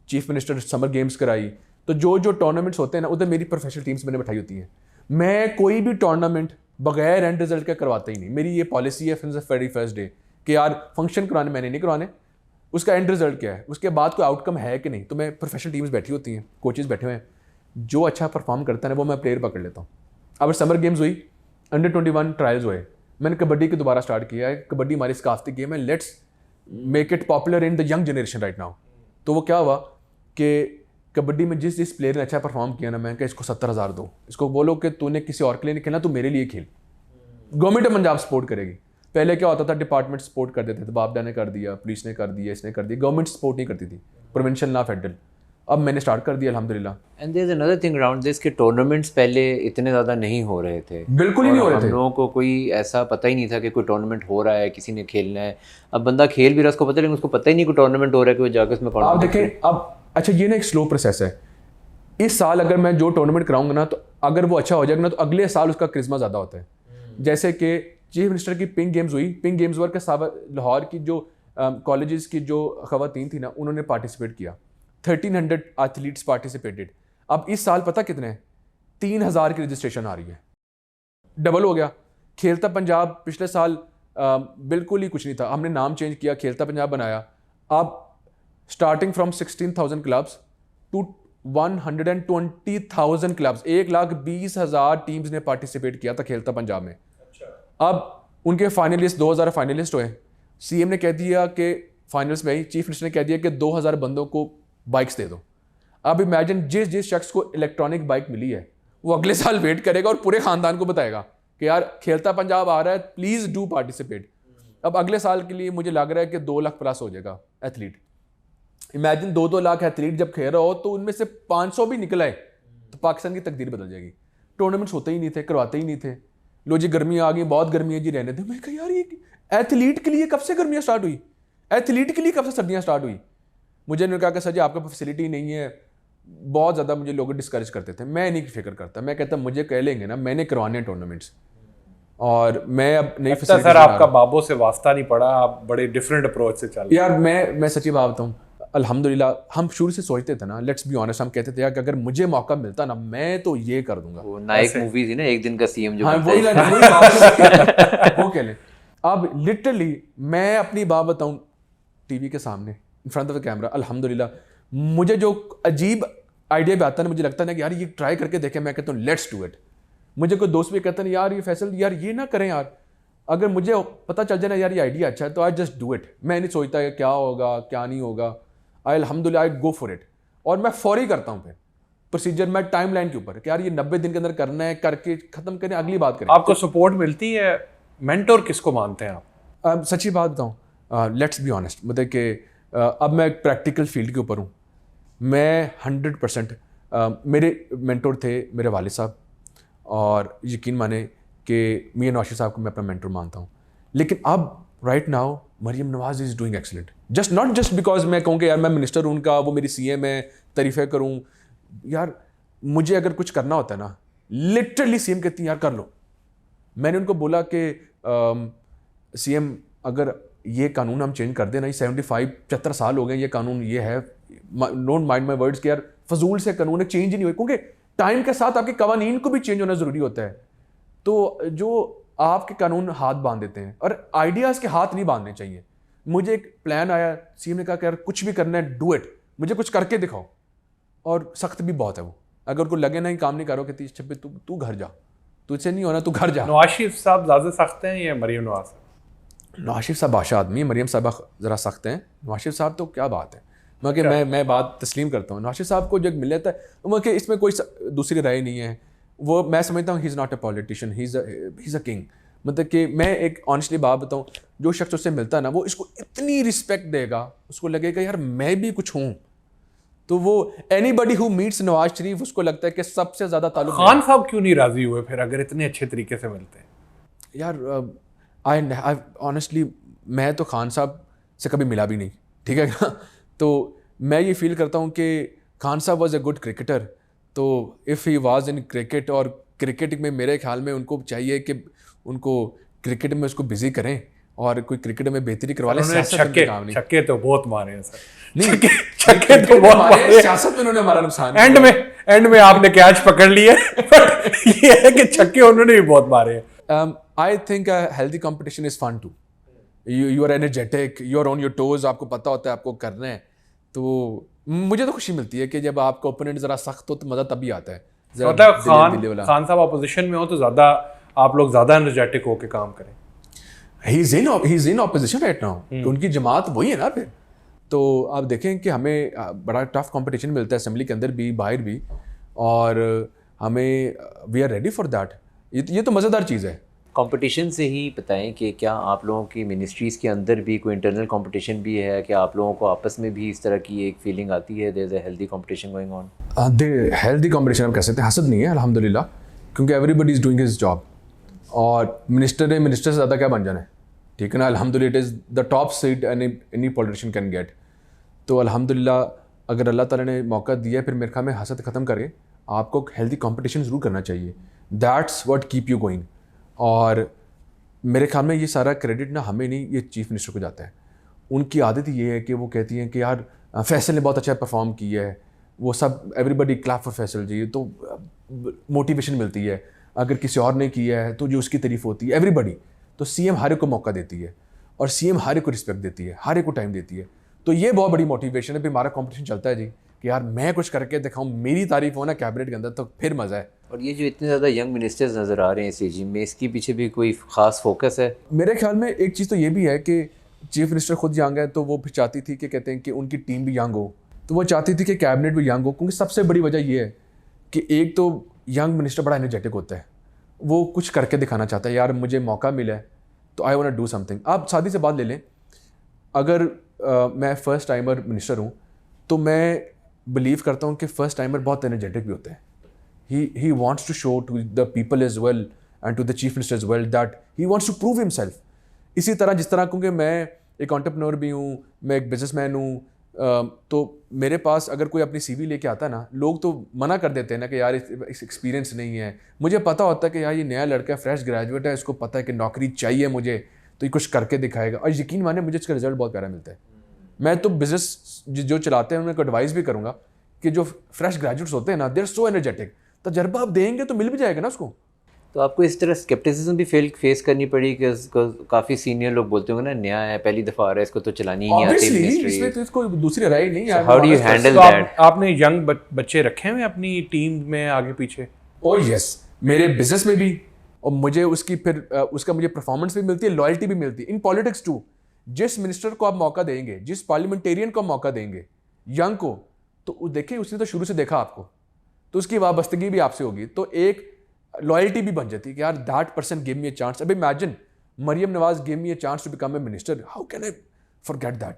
चीफ मिनिस्टर समर गेम्स कराई, तो जो टूर्नामेंट्स होते हैं ना उधर मेरी प्रोफेशनल टीम्स मैंने बैठाई होती हैं। मैं कोई भी टूर्नामेंट बगैर एंड रिजल्ट के करवाता ही नहीं। मेरी ये पॉलिसी है from the very first day कि यार फंक्शन कराने मैंने नहीं करवाने, उसका एंड रिजल्ट क्या है, उसके बाद कोई आउटकम है कि नहीं। तो मैं प्रोफेशनल टीम्स बैठी होती हैं, कोचेस बैठे हुए हैं, जो अच्छा परफॉर्म करता है ना वो मैं प्लेयर पकड़ लेता हूँ। अब समर गेम्स हुई, अंडर 21 ट्रायल्स हुए, मैंने कबड्डी को दोबारा स्टार्ट किया है। कबड्डी हमारी सकाफती गेम है, let's make it popular in the young generation right now. तो वो क्या हुआ कि कबड्डी में जिस प्लेयर ने अच्छा परफॉर्म किया ना, मैं कहा इसको 70,000 दो, इसको बोलो कि तूने किसी और के लिए नहीं खेलना, तू मेरे लिए खेल। गवर्नमेंट ऑफ पंजाब सपोर्ट करेगी। पहले क्या होता था, डिपार्टमेंट सपोर्ट कर देते थे, बापडा ने कर दिया, पुलिस ने कर दिया, इसने कर दिया, गवर्नमेंट सपोर्ट नहीं करती थी, प्रोविंशियल ना फेडरल। अब मैंने स्टार्ट कर दिया अल्हम्दुलिल्लाह। And there is another thing around this कि टूर्नामेंट्स पहले इतने ज़्यादा नहीं हो रहे थे, बिल्कुल ही नहीं हो रहे थे। हम लोगों को कोई ऐसा पता ही नहीं था कि कोई टूर्नामेंट हो रहा है, किसी ने खेलना है। अब बंदा खेल भी रहा है, उसको पता है, लेकिन उसको पता ही नहीं कोई टूर्नामेंट हो रहा है कि वो जाकर उसमें आप देखें अब, अच्छा ये ना एक स्लो प्रोसेस है। इस साल अगर मैं जो टूर्नामेंट कराऊंगा ना, तो अगर वो अच्छा हो जाएगा ना तो अगले साल उसका क्रिस्मा ज़्यादा होता है। जैसे कि चीफ मिनिस्टर की पिंक गेम्स हुई, पिंक गेम्स वर्क के लाहौर की जो कॉलेजेस की जो खवातीन थी ना, उन्होंने पार्टिसिपेट किया, 1300 एथलीट्स पार्टिसिपेटेड। अब इस साल पता कितने हैं, 3,000 की रजिस्ट्रेशन आ रही है, डबल हो गया। खेलता पंजाब पिछले साल बिल्कुल ही कुछ नहीं था, हमने नाम चेंज किया, खेलता पंजाब बनाया। अब starting from 16,000 clubs to 120,000 clubs, 1,20,000 teams ने पार्टिसिपेट किया था खेलता पंजाब में। अब उनके फाइनलिस्ट 2000 फाइनलिस्ट हुए। सीएम ने कह दिया कि फाइनल्स में ही चीफ मिनिस्टर ने कह दिया कि 2000 बंदों को बाइक्स दे दो। अब इमेजिन जिस शख्स को इलेक्ट्रॉनिक बाइक मिली है वो अगले साल वेट करेगा और पूरे खानदान को बताएगा कि यार खेलता पंजाब आ रहा है, प्लीज डू पार्टिसिपेट। अब अगले साल के लिए मुझे लग रहा है कि 2 लाख प्लस हो जाएगा एथलीट। इमेजिन 2-2 लाख एथलीट जब खेल रहा हो तो उनमें से 500 भी निकला है तो पाकिस्तान की तकदीर बदल जाएगी। टूर्नामेंट्स होते ही नहीं थे, करवाते ही नहीं थे। लो जी गर्मी आ गई, बहुत गर्मी है जी, रहने दे। मैं कहा यार ये एथलीट के लिए कब से गर्मियाँ स्टार्ट हुई, एथलीट के लिए कब से सर्दियाँ स्टार्ट हुई। मुझे उन्होंने कहा कि सर जी आपका फैसिलिटी नहीं है। बहुत ज़्यादा मुझे लोग डिस्करेज करते थे। मैं नहीं फिक्र करता, मैं कहता मुझे कह लेंगे ना, मैंने करवाने टूर्नामेंट्स और मैं अब नई फैसिलिटी। सर आपका बाबों से वास्ता नहीं पड़ा, आप बड़े डिफरेंट अप्रोच से चल रहे। यार मैं सच्ची बात बताऊँ, अल्हम्दुलिल्लाह हम शुरू से सोचते थे ना, लेट्स बी ऑनेस्ट, हम कहते थे यार कि अगर मुझे मौका मिलता ना मैं तो ये कर दूंगा। वो नायक मूवी थी ना, एक दिन का सीएम जो हाँ बनता वही है। वो कह लें। अब लिटरली मैं अपनी बात बताऊं, टीवी के सामने in front of the camera, अल्हम्दुलिल्लाह मुझे जो अजीब आइडिया भी आता है ना, मुझे लगता है ना कि यार ये ट्राई करके देखें। मैं कहता हूँ लेट्स डू इट। मुझे कोई दोस्त भी कहता है यार ये फैसल यार ये ना करें यार, अगर मुझे पता चल जाए ना यार ये आइडिया अच्छा है तो आई जस्ट डू इट। मैं नहीं सोचता क्या होगा क्या नहीं होगा, आई अल्हम्दुलिल्लाह आई गो फॉर इट। और मैं फौरी करता हूँ फिर प्रोसीजर, मैं टाइम लाइन के ऊपर कि यार ये 90 दिन के अंदर करना है, करके खत्म करें, अगली बात करें। आपको सपोर्ट मिलती है? मेंटोर किसको मानते हैं आप? सच्ची बात बताऊँ, लेट्स बी ऑनेस्ट, मतलब कि अब मैं प्रैक्टिकल फील्ड के ऊपर हूँ। मैं 100% मेरे मेंटोर थे मेरे वालिद साहब, और यकीन माने कि मियां नौशीर साहब को मैं अपना मेंटोर मानता हूँ। लेकिन अब right now Maryam Nawaz is doing excellent, just not just because मैं कहूँ कि यार मैं मिनिस्टर हूँ उनका, वो मेरी सीएम है, तारीफ़ें करूँ। यार मुझे अगर कुछ करना होता है ना, लिटरली सीएम कहती हैं यार कर लो। मैंने उनको बोला कि सीएम अगर ये कानून हम चेंज कर देना, ये 75 साल हो गए ये कानून, ये है, डोंट माइंड माई वर्ड्स कि यार फजूल से कानून चेंज ही नहीं हुए, क्योंकि टाइम के साथ आपके कवानीन को भी चेंज होना ज़रूरी होता है। तो जो आपके कानून हाथ बांध देते हैं और आइडियाज़ के हाथ नहीं बांधने चाहिए। मुझे एक प्लान आया, सीएम ने कहा कि यार कुछ भी करना है डू इट, मुझे कुछ करके दिखाओ। और सख्त भी बहुत है वो, अगर उनको लगे ना ही काम नहीं करो कि छब्बे तू घर जा, तुझसे नहीं होना, तू घर जा। नवाज शरीफ साहब ज़्यादा सख्त हैं या मरियम नवाज साहब? नवाज शरीफ साहब बादशाह आदमी है, मरियम साहब ज़रा सख्त हैं। नवाज शरीफ साहब तो क्या बात है, मैं बात तस्लीम करता हूँ। नवाज शरीफ साहब को जब मिल जाता है तो कि इसमें कोई दूसरी राय नहीं है। वो मैं समझता हूँ he is not a politician, he is a king. मतलब कि मैं एक ऑनेस्टली बात बताऊँ, जो शख्स उससे मिलता है ना वो इसको इतनी रिस्पेक्ट देगा, उसको लगेगा यार मैं भी कुछ हूँ। तो वो anybody who meets Nawaz Sharif उसको लगता है कि सबसे ज़्यादा ताल्लुक। खान साहब क्यों नहीं राज़ी हुए फिर, अगर इतने अच्छे तरीके से मिलते हैं? यार आई ऑनेस्टली मैं तो खान साहब से कभी मिला भी नहीं, ठीक है ना। तो मैं ये फील करता हूँ कि खान साहब वॉज ए गुड क्रिकेटर। तो if he was in cricket, और क्रिकेट में मेरे ख्याल में उनको चाहिए कि उनको क्रिकेट में उसको बिजी करें और कोई क्रिकेट में बेहतरी करवा ले। छक्के तो बहुत मारे हैं सर, नहीं छक्के तो बहुत मारे, सियासत में उन्होंने हमारा नुकसान एंड में आपने कैच पकड़ लिया। बट ये है कि छक्के उन्होंने भी बहुत मारे हैं। I think healthy competition is fun too, you are energetic, you are on your toes, आपको पता होता है आपको करना है। तो मुझे तो खुशी मिलती है कि जब आपका ओपोनेंट ज़रा सख्त हो तो मज़ा तभी आता है। मतलब खान साहब अपोजिशन में हो तो ज़्यादा आप लोग ज़्यादा एनर्जेटिक होकर काम करें। He is in opposition right now, उनकी जमात वही है ना फिर। तो आप देखें कि हमें बड़ा टफ कंपटीशन मिलता है असेंबली के अंदर भी बाहर भी, और हमें we are ready for that. ये तो मज़ेदार चीज़ है। कंपटीशन से ही बताएं कि क्या आप लोगों की मिनिस्ट्रीज़ के अंदर भी कोई इंटरनल कंपटीशन भी है, कि आप लोगों को आपस में भी इस तरह की एक फीलिंग आती है, there is a healthy competition going on? Healthy competition हम कह सकते हैं, हसद नहीं है अल्हम्दुलिल्लाह, क्योंकि everybody is doing his job. और मिनिस्टर से ज़्यादा क्या बन जाना है, ठीक है ना। अल्हम्दुलिल्लाह it is the top seat any politician can get. तो अल्हम्दुलिल्लाह अगर अल्लाह ताला ने मौका दिया फिर मेरे ख्याल में हसद ख़त्म करके आपको हेल्दी कंपटीशन ज़रूर करना चाहिए। That's what keep you going. और मेरे ख्याल में ये सारा क्रेडिट ना हमें नहीं, ये चीफ मिनिस्टर को जाता है। उनकी आदत ये है कि वो कहती हैं कि यार फैसल ने बहुत अच्छा परफॉर्म किया है, वो सब एवरीबडी क्लैप फॉर फैसल जी, तो मोटिवेशन मिलती है। अगर किसी और ने किया है तो जो उसकी तारीफ होती है एवरीबडी। तो सीएम हर एक को मौका देती है और सीएम हर एक को रिस्पेक्ट देती है, हर एक को टाइम देती है। तो ये बहुत बड़ी मोटिवेशन है। फिर हमारा कॉम्पिटिशन चलता है जी, कि यार मैं कुछ करके दिखाऊं, मेरी तारीफ हो ना कैबिनेट के अंदर, तो फिर मज़ा है। और ये जो इतने ज़्यादा यंग मिनिस्टर्स नज़र आ रहे हैं इस regime में, इसके पीछे भी कोई ख़ास फोकस है? मेरे ख्याल में एक चीज़ तो ये भी है कि चीफ मिनिस्टर खुद यंग है, तो वो फिर चाहती थी कि कहते हैं कि उनकी टीम भी यंग हो, तो वो चाहती थी कि कैबिनेट भी यंग हो, क्योंकि सबसे बड़ी वजह ये है कि एक तो यंग मिनिस्टर बड़ा एनर्जेटिक होता है, वो कुछ करके दिखाना चाहता है, यार मुझे मौका मिला है तो I want to do something. आप शादी से बात ले लें, अगर मैं फ़र्स्ट टाइमर मिनिस्टर हूँ तो मैं बिलीव करता हूँ कि फ़र्स्ट टाइमर बहुत एनर्जेटिक भी होते हैं। he wants to show to the people as well and to the chief minister as well that he wants to prove himself। इसी तरह जिस तरह, क्योंकि मैं एक एंटरप्रेन्योर भी हूँ, मैं एक बिजनेसमैन हूँ, तो मेरे पास अगर कोई अपनी सीवी लेके आता है ना, लोग तो मना कर देते हैं ना कि यार इस एक्सपीरियंस नहीं है। मुझे पता होता है कि यार ये नया लड़का है, फ्रेश ग्रेजुएट है, इसको पता है कि नौकरी चाहिए मुझे, तो ये कुछ करके दिखाएगा, और यकीन माने मुझे इसका रिजल्ट बहुत प्यारा मिलता है। मैं तो बिजनेस जो चलाते हैं उनको एडवाइस भी करूँगा कि जो फ्रेश ग्रेजुएट्स होते हैं ना, दे आर सो एनर्जेटिक, तजर्बा आप देंगे तो मिल भी जाएगा ना उसको। तो आपको इस तरह स्केप्टिसिज्म भी फेस करनी पड़ी कि काफ़ी सीनियर लोग बोलते होंगे ना, नया है, पहली दफ़ा आ रहा है, इसको तो चलानी ही नहीं आती Obviously, मिनिस्ट्री। इसमें तो इसको दूसरी राय नहीं है। हाउ डू यू हैंडल तो दैट? आपने यंग बच्चे रखे हुए अपनी टीम में आगे पीछे? और यस, मेरे बिजनेस में भी, और मुझे उसकी फिर उसका मुझे परफॉर्मेंस भी मिलती है, लॉयल्टी भी मिलती है। इन पॉलिटिक्स टू, जिस मिनिस्टर को आप मौका देंगे, जिस पार्लियामेंटेरियन को मौका देंगे यंग को, तो देखिए उसने तो शुरू से देखा आपको, तो उसकी वाबस्तगी भी आपसे होगी, तो एक लॉयल्टी भी बन जाती है कि यार that person give me a chance. अब imagine Maryam Nawaz give me a chance to become a minister, how can I forget that?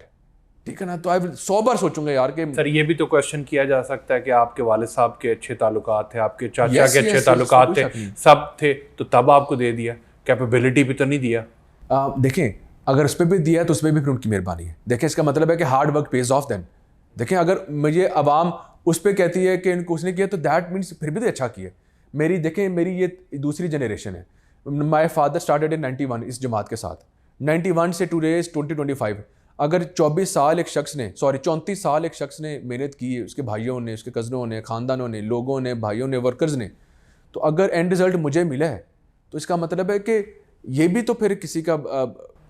ठीक है ना, तो आई 100 बार सोचूंगा यार कि सर ये भी तो क्वेश्चन किया जा सकता है कि आपके वालिद साहब के अच्छे ताल्लुकात थे, आपके चाचा Yes, के yes, अच्छे yes, ताल्लुकात कोई थे, शक नहीं। सब थे, तो तब आपको दे दिया, कैपेबिलिटी भी तो नहीं दिया। देखें, अगर उस पर भी दिया तो उस पर भी फिर उनकी मेहरबानी है। देखें, इसका मतलब है कि hard work pays off then. देखें, अगर मुझे अवाम उस पर कहती है कि इनको उसने किया, तो दैट मीन्स फिर भी तो अच्छा किया। मेरी ये दूसरी जनरेशन है। माई फादर स्टार्टेड इन 91 इस जमात के साथ, 91 से टुडे 2025। अगर 34 साल एक शख्स ने 34 साल एक शख्स ने मेहनत की है, उसके भाइयों ने, उसके कज़नों ने, ख़ानदानों ने, लोगों ने, भाइयों ने, वर्कर्स ने, तो अगर एंड रिजल्ट मुझे मिला है तो इसका मतलब है कि ये भी तो फिर किसी का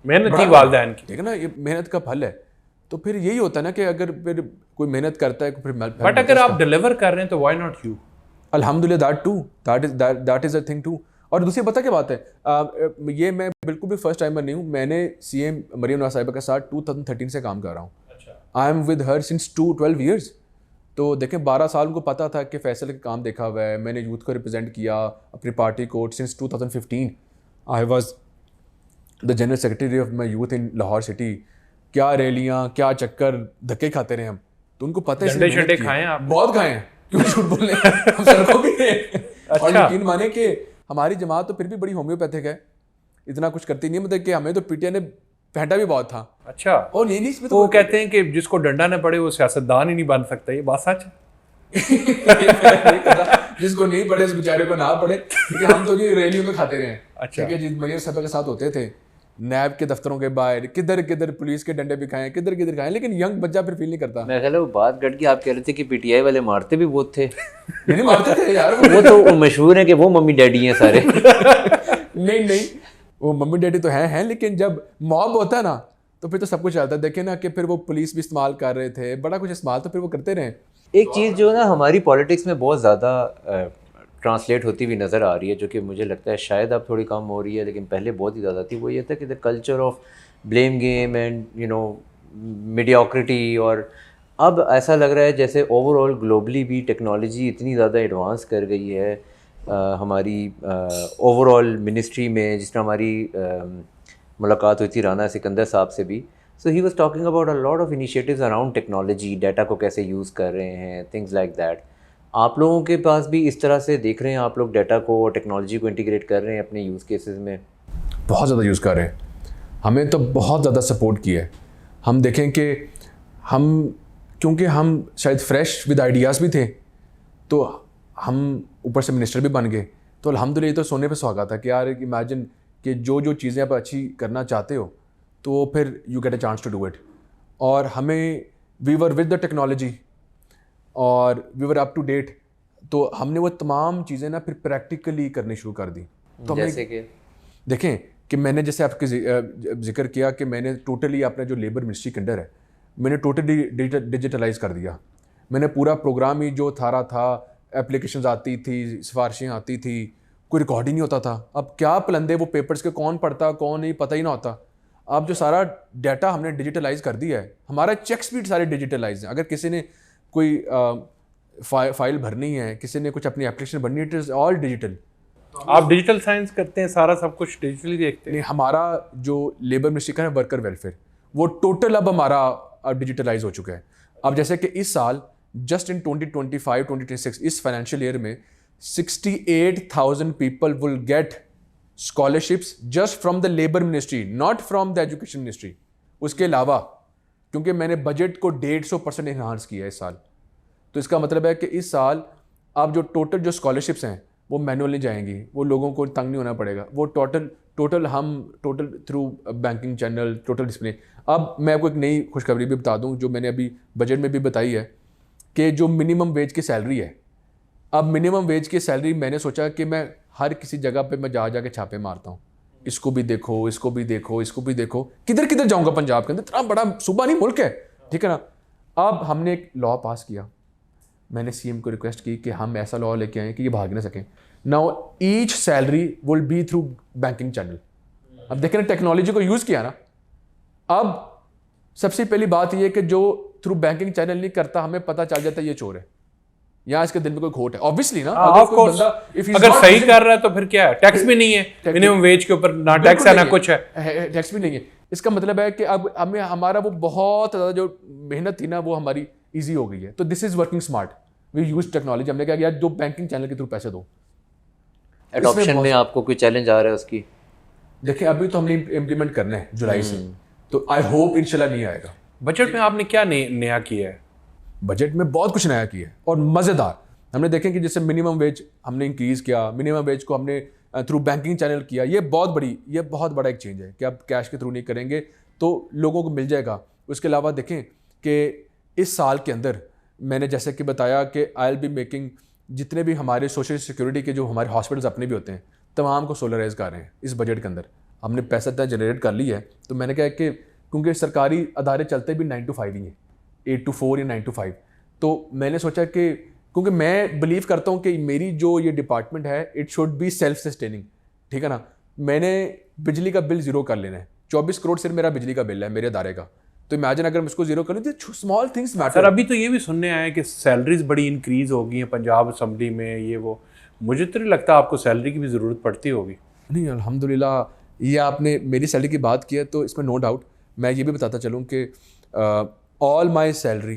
मेहनत थी वालिदैन की। ठीक है ना, ये मेहनत का फल है। तो फिर यही होता है ना कि अगर फिर कोई मेहनत करता है फिर बट अगर आप डिलीवर कर रहे हैं तो व्हाई नॉट यू? अल्हम्दुलिल्लाह that is a thing too. और दूसरी पता क्या बात है, ये मैं बिल्कुल भी फर्स्ट टाइमर नहीं हूँ। मैंने सीएम मरियम नवाज साहिबा के साथ 2013 से काम कर रहा हूँ। I am with her since 12 years. तो देखें, 12 साल उनको पता था कि फैसल का काम देखा हुआ है। मैंने यूथ को रिप्रेजेंट किया अपनी पार्टी को since 2015। I was the general secretary of my youth in Lahore city. क्या रैलियाँ, क्या चक्कर, धक्के खाते रहे हम, तो उनको पता है। डंडे शंडे खाए आप? बहुत खाए हैं, क्यों झूठ बोले, हम सड़कों भी रहे। और यकीन माने कि हमारी जमात तो फिर भी बड़ी होम्योपैथिक है, इतना कुछ करती नहीं है। मतलब कि हमें तो पीटीआई ने फेंटा भी बहुत था। अच्छा, और ये नहीं, इसमें तो वो कहते हैं कि जिसको डंडा न पड़े वो सियासतदान ही नहीं बन सकता, ये बात सच है? जिसको नहीं पड़े उस बेचारे को ना पड़े, क्योंकि हम तो जी रैलियों में खाते रहे। अच्छा। ठीक है जी, मरियम साहब के साथ होते थे नैब के दफ्तरों के बाहर, किधर किधर पुलिस के डंडे भी खाए, किधर किधर खाए, लेकिन यंग बच्चा फिर फील नहीं करता। मैं ख्याल है वो बात गट की, आप कह रहे थे कि पीटीआई वाले मारते भी बहुत थे। नहीं मारते थे यार, वो तो मशहूर है कि वो मम्मी डैडी हैं सारे। नहीं, वो मम्मी डैडी तो हैं, लेकिन जब मॉब होता है ना तो फिर तो सब कुछ चलता है। देखे ना कि फिर वो पुलिस भी इस्तेमाल कर रहे थे, बड़ा कुछ इस्तेमाल तो फिर वो करते रहे। एक चीज़ जो ना हमारी पॉलिटिक्स में बहुत ज़्यादा ट्रांसलेट होती हुई नज़र आ रही है, जो कि मुझे लगता है शायद अब थोड़ी कम हो रही है, लेकिन पहले बहुत ही ज़्यादा थी, वो ये था कि the culture of blame game and mediocrity. और अब ऐसा लग रहा है जैसे ओवरऑल ग्लोबली भी टेक्नोलॉजी इतनी ज़्यादा एडवांस कर गई है हमारी ओवरऑल मिनिस्ट्री में। जिस तरह हमारी मुलाकात हुई थी राना सिकंदर साहब से भी, so he was talking about a lot of initiatives around technology, data को कैसे यूज़ कर रहे हैं, थिंग्स लाइक दैट। आप लोगों के पास भी इस तरह से देख रहे हैं, आप लोग डाटा को और टेक्नोलॉजी को इंटीग्रेट कर रहे हैं अपने यूज़ केसेस में? बहुत ज़्यादा यूज़ कर रहे हैं, हमें तो बहुत ज़्यादा सपोर्ट किया है। हम देखें कि हम, क्योंकि हम शायद फ्रेश विद आइडियाज़ भी थे, तो हम ऊपर से मिनिस्टर भी बन गए, तो अल्हम्दुलिल्लाह ये तो सोने पे सुहागा था कि यार इमेजिन कि जो चीज़ें आप अच्छी करना चाहते हो तो फिर you get a chance to do it. और हमें we were with the technology और we were up to date, तो हमने वो तमाम चीज़ें ना फिर प्रैक्टिकली करनी शुरू कर दी। तो जैसे कि देखें कि मैंने जैसे आपके जिक्र किया कि मैंने टोटली अपना जो लेबर मिनिस्ट्री के अंडर है, मैंने टोटली डिजिटलाइज कर दिया। मैंने पूरा प्रोग्राम ही जो थारा था, एप्लीकेशंस आती थी, सिफारिशें आती थी, कोई रिकॉर्ड ही नहीं होता था। अब क्या पलंदे वो पेपर्स के कौन पढ़ता कौन नहीं पता ही ना होता। अब जो सारा डाटा हमने डिजिटलाइज कर दिया है, हमारा चेक्स भी सारे डिजिटलाइज हैं। अगर किसी ने कोई फाइल भरनी है, किसी ने कुछ अपनी एप्लीकेशन भरनी है, इट इज़ ऑल डिजिटल। आप डिजिटल साइंस करते हैं, सारा सब कुछ डिजिटली देखते हैं? नहीं, हमारा जो लेबर मिनिस्ट्री का है वर्कर वेलफेयर, वो टोटल अब हमारा डिजिटलाइज हो चुका है। अब जैसे कि इस साल जस्ट इन 2025-2026 इस फाइनेंशियल ईयर में 68,000 people will get scholarships just from the labour ministry, not from the education ministry. उसके अलावा क्योंकि मैंने बजट को 150% इन्हांस किया है इस साल, तो इसका मतलब है कि इस साल अब जो टोटल जो स्कॉलरशिप्स हैं वो मैनुअली जाएंगी, वो लोगों को तंग नहीं होना पड़ेगा, वो total through banking channel total display. अब मैं आपको एक नई खुशखबरी भी बता दूं जो मैंने अभी बजट में भी बताई है कि जो मिनिमम वेज की सैलरी है, अब मिनिमम वेज की सैलरी मैंने सोचा कि मैं हर किसी जगह पे मैं जा के छापे मारता हूँ, इसको भी देखो, इसको भी देखो, इसको भी देखो, किधर किधर जाऊँगा पंजाब के अंदर, इतना बड़ा सूबा नहीं मुल्क है, ठीक है ना। अब हमने एक लॉ पास किया, मैंने सीएम को रिक्वेस्ट की कि हम ऐसा लॉ लेके आए कि ये भाग ना सकें। Now each salary will be through banking channel. अब देखें ना, टेक्नोलॉजी को यूज़ किया ना। अब सबसे पहली बात यह कि जो थ्रू बैंकिंग चैनल नहीं करता, हमें पता चल जाता है ये चोर है, यहाँ इसके दिल में कोई खोट है, ऑब्वियसली ना। अगर सही कर रहा है तो फिर क्या है, टैक्स भी नहीं है मिनिमम वेज के ऊपर, ना टैक्स है ना कुछ है, टैक्स भी नहीं है। इसका मतलब है कि अब हमें हमारा वो बहुत ज़्यादा जो मेहनत थी ना वो हमारी ईजी हो गई है। तो this is working smart, we use technology. हमने कहा यार जो बैंकिंग चैनल के थ्रू पैसे दो। एडॉप्शन में आपको कोई चैलेंज आ रहा है उसकी? देखिए अभी तो हमने इम्प्लीमेंट करना है जुलाई से, तो आई होप इंशाल्लाह नहीं आएगा। बजट में आपने क्या नया किया है? बजट में बहुत कुछ नया किया है और मज़ेदार। हमने देखें कि जैसे मिनिमम वेज हमने इंक्रीज़ किया, मिनिमम वेज को हमने थ्रू बैंकिंग चैनल किया। ये बहुत बड़ा एक चेंज है कि आप कैश के थ्रू नहीं करेंगे तो लोगों को मिल जाएगा। उसके अलावा देखें कि इस साल के अंदर मैंने जैसे कि बताया कि आई विल बी मेकिंग जितने भी हमारे सोशल सिक्योरिटी के जो हमारे हॉस्पिटल्स अपने भी होते हैं तमाम को सोलराइज कर रहे हैं। इस बजट के अंदर हमने पैसा इतना जनरेट कर लिया है। तो मैंने कहा कि क्योंकि सरकारी अदारे चलते भी 9 to 5 ही हैं, 8 to 4 या 9 to 5, तो मैंने सोचा कि क्योंकि मैं बिलीव करता हूँ कि मेरी जो ये डिपार्टमेंट है it should be self sustaining, ठीक है ना। मैंने बिजली का बिल ज़ीरो कर लेना है, 24 करोड़ सिर्फ मेरा बिजली का बिल है मेरे अदारे का। तो इमेजिन अगर मैं इसको जीरो करूँ तो स्मॉल थिंग्स मैटर। सर अभी तो ये भी सुनने आया कि सैलरीज बड़ी इंक्रीज हो गई हैं पंजाब असम्बली में, ये वो, मुझे तो नहीं लगता आपको सैलरी की भी ज़रूरत पड़ती होगी। नहीं अल्हम्दुलिल्लाह, ये आपने मेरी सैलरी की बात की है तो इसमें नो डाउट मैं ये भी बताता चलूँ कि all my salary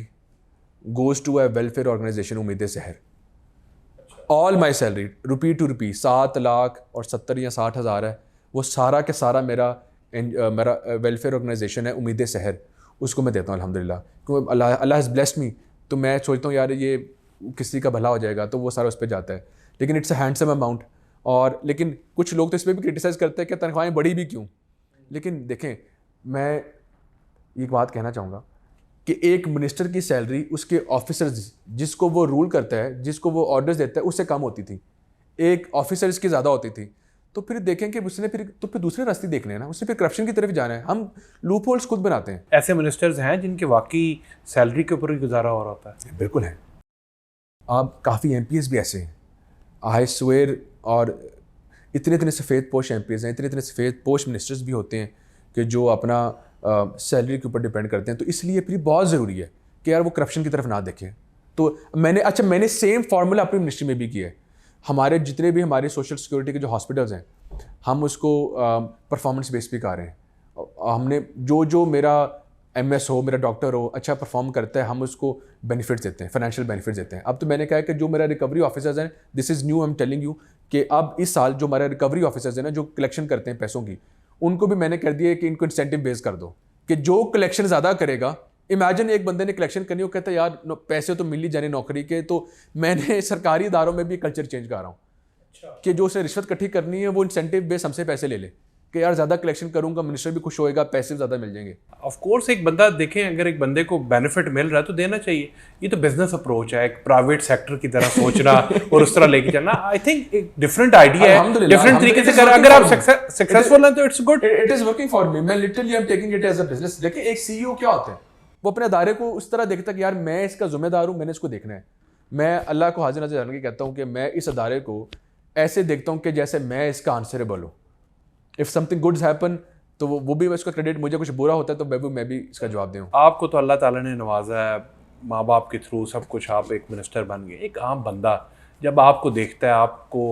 goes to a welfare organisation Umeed Shehar. All my salary rupee to rupee 7 lakh और 70 या 60 हज़ार है, वो सारा के सारा मेरा वेलफेयर ऑर्गेनाइजेशन है उम्मीद शहर, उसको मैं देता हूँ अल्हम्दुलिल्लाह। क्योंकि अल्लाह हैज़ ब्लेस्ड मी, तो मैं सोचता हूँ यार ये किसी का भला हो जाएगा तो वो सारा उस पर जाता है। लेकिन इट्स अ हैंडसम अमाउंट। और लेकिन कुछ लोग तो इस पर भी क्रिटिसाइज़ करते हैं कि तनख्वाहें बढ़ी भी क्यों। लेकिन देखें मैं एक बात कहना चाहूँगा कि एक मिनिस्टर की सैलरी उसके ऑफिसर्स जिसको वो रूल करता है, जिसको वो ऑर्डर्स देता है, उससे कम होती थी। एक ऑफिसर्स की ज़्यादा होती थी। तो फिर देखें कि उसने फिर दूसरे रास्ते देखने हैं ना, उसने फिर करप्शन की तरफ जाना है। हम लूप होल्स खुद बनाते हैं। ऐसे मिनिस्टर्स हैं जिनके वाकई सैलरी के ऊपर ही गुजारा हो रहा होता है? बिल्कुल है। आप काफ़ी MPs भी ऐसे हैं, आई स्वेयर, और इतने सफ़ेद पोश MPs हैं, इतने सफ़ेद पोश मिनिस्टर्स भी होते हैं कि जो अपना सैलरी के ऊपर डिपेंड करते हैं। तो इसलिए फिर बहुत ज़रूरी है कि यार वो करप्शन की तरफ ना देखें। तो मैंने सेम फार्मूला अपनी मिनिस्ट्री में भी किया है। हमारे जितने भी हमारे सोशल सिक्योरिटी के जो हॉस्पिटल्स हैं हम उसको परफॉर्मेंस बेस पे कर रहे हैं। हमने जो मेरा MS हो, मेरा डॉक्टर हो, अच्छा परफॉर्म करता है, हम उसको बेनिफिट्स देते हैं, फाइनेंशियल बेनिफिट्स देते हैं। अब तो मैंने कहा है कि जो मेरा रिकवरी ऑफिसर्स हैं, this is new, I am telling you, कि अब इस साल जो हमारे रिकवरी ऑफिसर्स हैं ना, जो कलेक्शन करते हैं पैसों की, उनको भी मैंने कर दिया है कि इनको इंसेंटिव बेस कर दो कि जो कलेक्शन ज़्यादा करेगा। इमेजिन एक बंदे ने कलेक्शन करनी हो, कहता है यार पैसे तो मिल ही जाने नौकरी के। तो मैंने सरकारी इदारों में भी कल्चर चेंज कर रहा हूँ कि जो उसे रिश्वत इकट्ठी करनी है वो इंसेंटिव बेस हमसे पैसे ले ले कि यार ज़्यादा कलेक्शन करूँगा, मिनिस्टर भी खुश होएगा, पैसे ज़्यादा मिल जाएंगे। ऑफ कोर्स एक बंदा देखें, अगर एक बंदे को बेनिफिट मिल रहा है तो देना चाहिए। ये तो बिजनेस अप्रोच है, एक प्राइवेट सेक्टर की तरह सोचना और उस तरह लेके चलना। आई थिंक एक डिफरेंट आइडिया है, डिफरेंट तरीके से कर। अगर आप सक्सेसफुल हैं तो it's good, it is working for me. मैं literally I am taking it as a business. देखिए एक CEO क्या होता है, वो अपने अदारे को उस तरह देखता है कि यार मैं इसका जिम्मेदार हूँ, मैंने इसको देखना है। मैं अल्लाह को हाजिर नाज़िर जान के कहता हूँ कि मैं इस अदारे को ऐसे देखता हूँ कि जैसे मैं इसका आंसरेबल हूँ। इफ़ समथिंग गुड्स हैपन तो वो भी उसका क्रेडिट, मुझे कुछ बुरा होता है तो मैं भी इसका जवाब दूँ। आपको तो अल्लाह ताला ने नवाजा है, माँ बाप के थ्रू सब कुछ, आप एक मिनिस्टर बन गए। एक आम बंदा जब आपको देखता है, आपको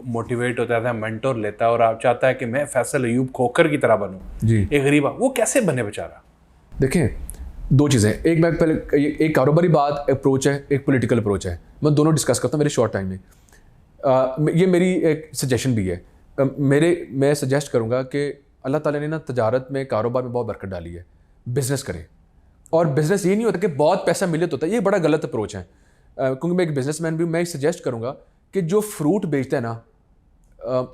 मोटिवेट होता है, मेंटोर लेता है और आप चाहता है कि मैं फैसल अयूब खोखर की तरह बनूं, जी एक गरीबा, वो कैसे बने बेचारा? देखें, दो चीज़ें, एक मैं पहले एक कारोबारी बात अप्रोच है, एक पॉलिटिकल अप्रोच है। मैं दोनों डिस्कस करता हूँ मेरे शॉर्ट टाइम में। ये मेरी एक सजेशन भी है। मैं सजेस्ट करूँगा कि अल्लाह ताला ने ना तजारत में, कारोबार में बहुत बरकत डाली है। बिज़नेस करें, और बिज़नेस ये नहीं होता कि बहुत पैसा मिले तो होता है, ये बड़ा गलत अप्रोच है। क्योंकि मैं एक बिजनेसमैन भी, मैं सजेस्ट करूँगा कि जो फ्रूट बेचता है ना,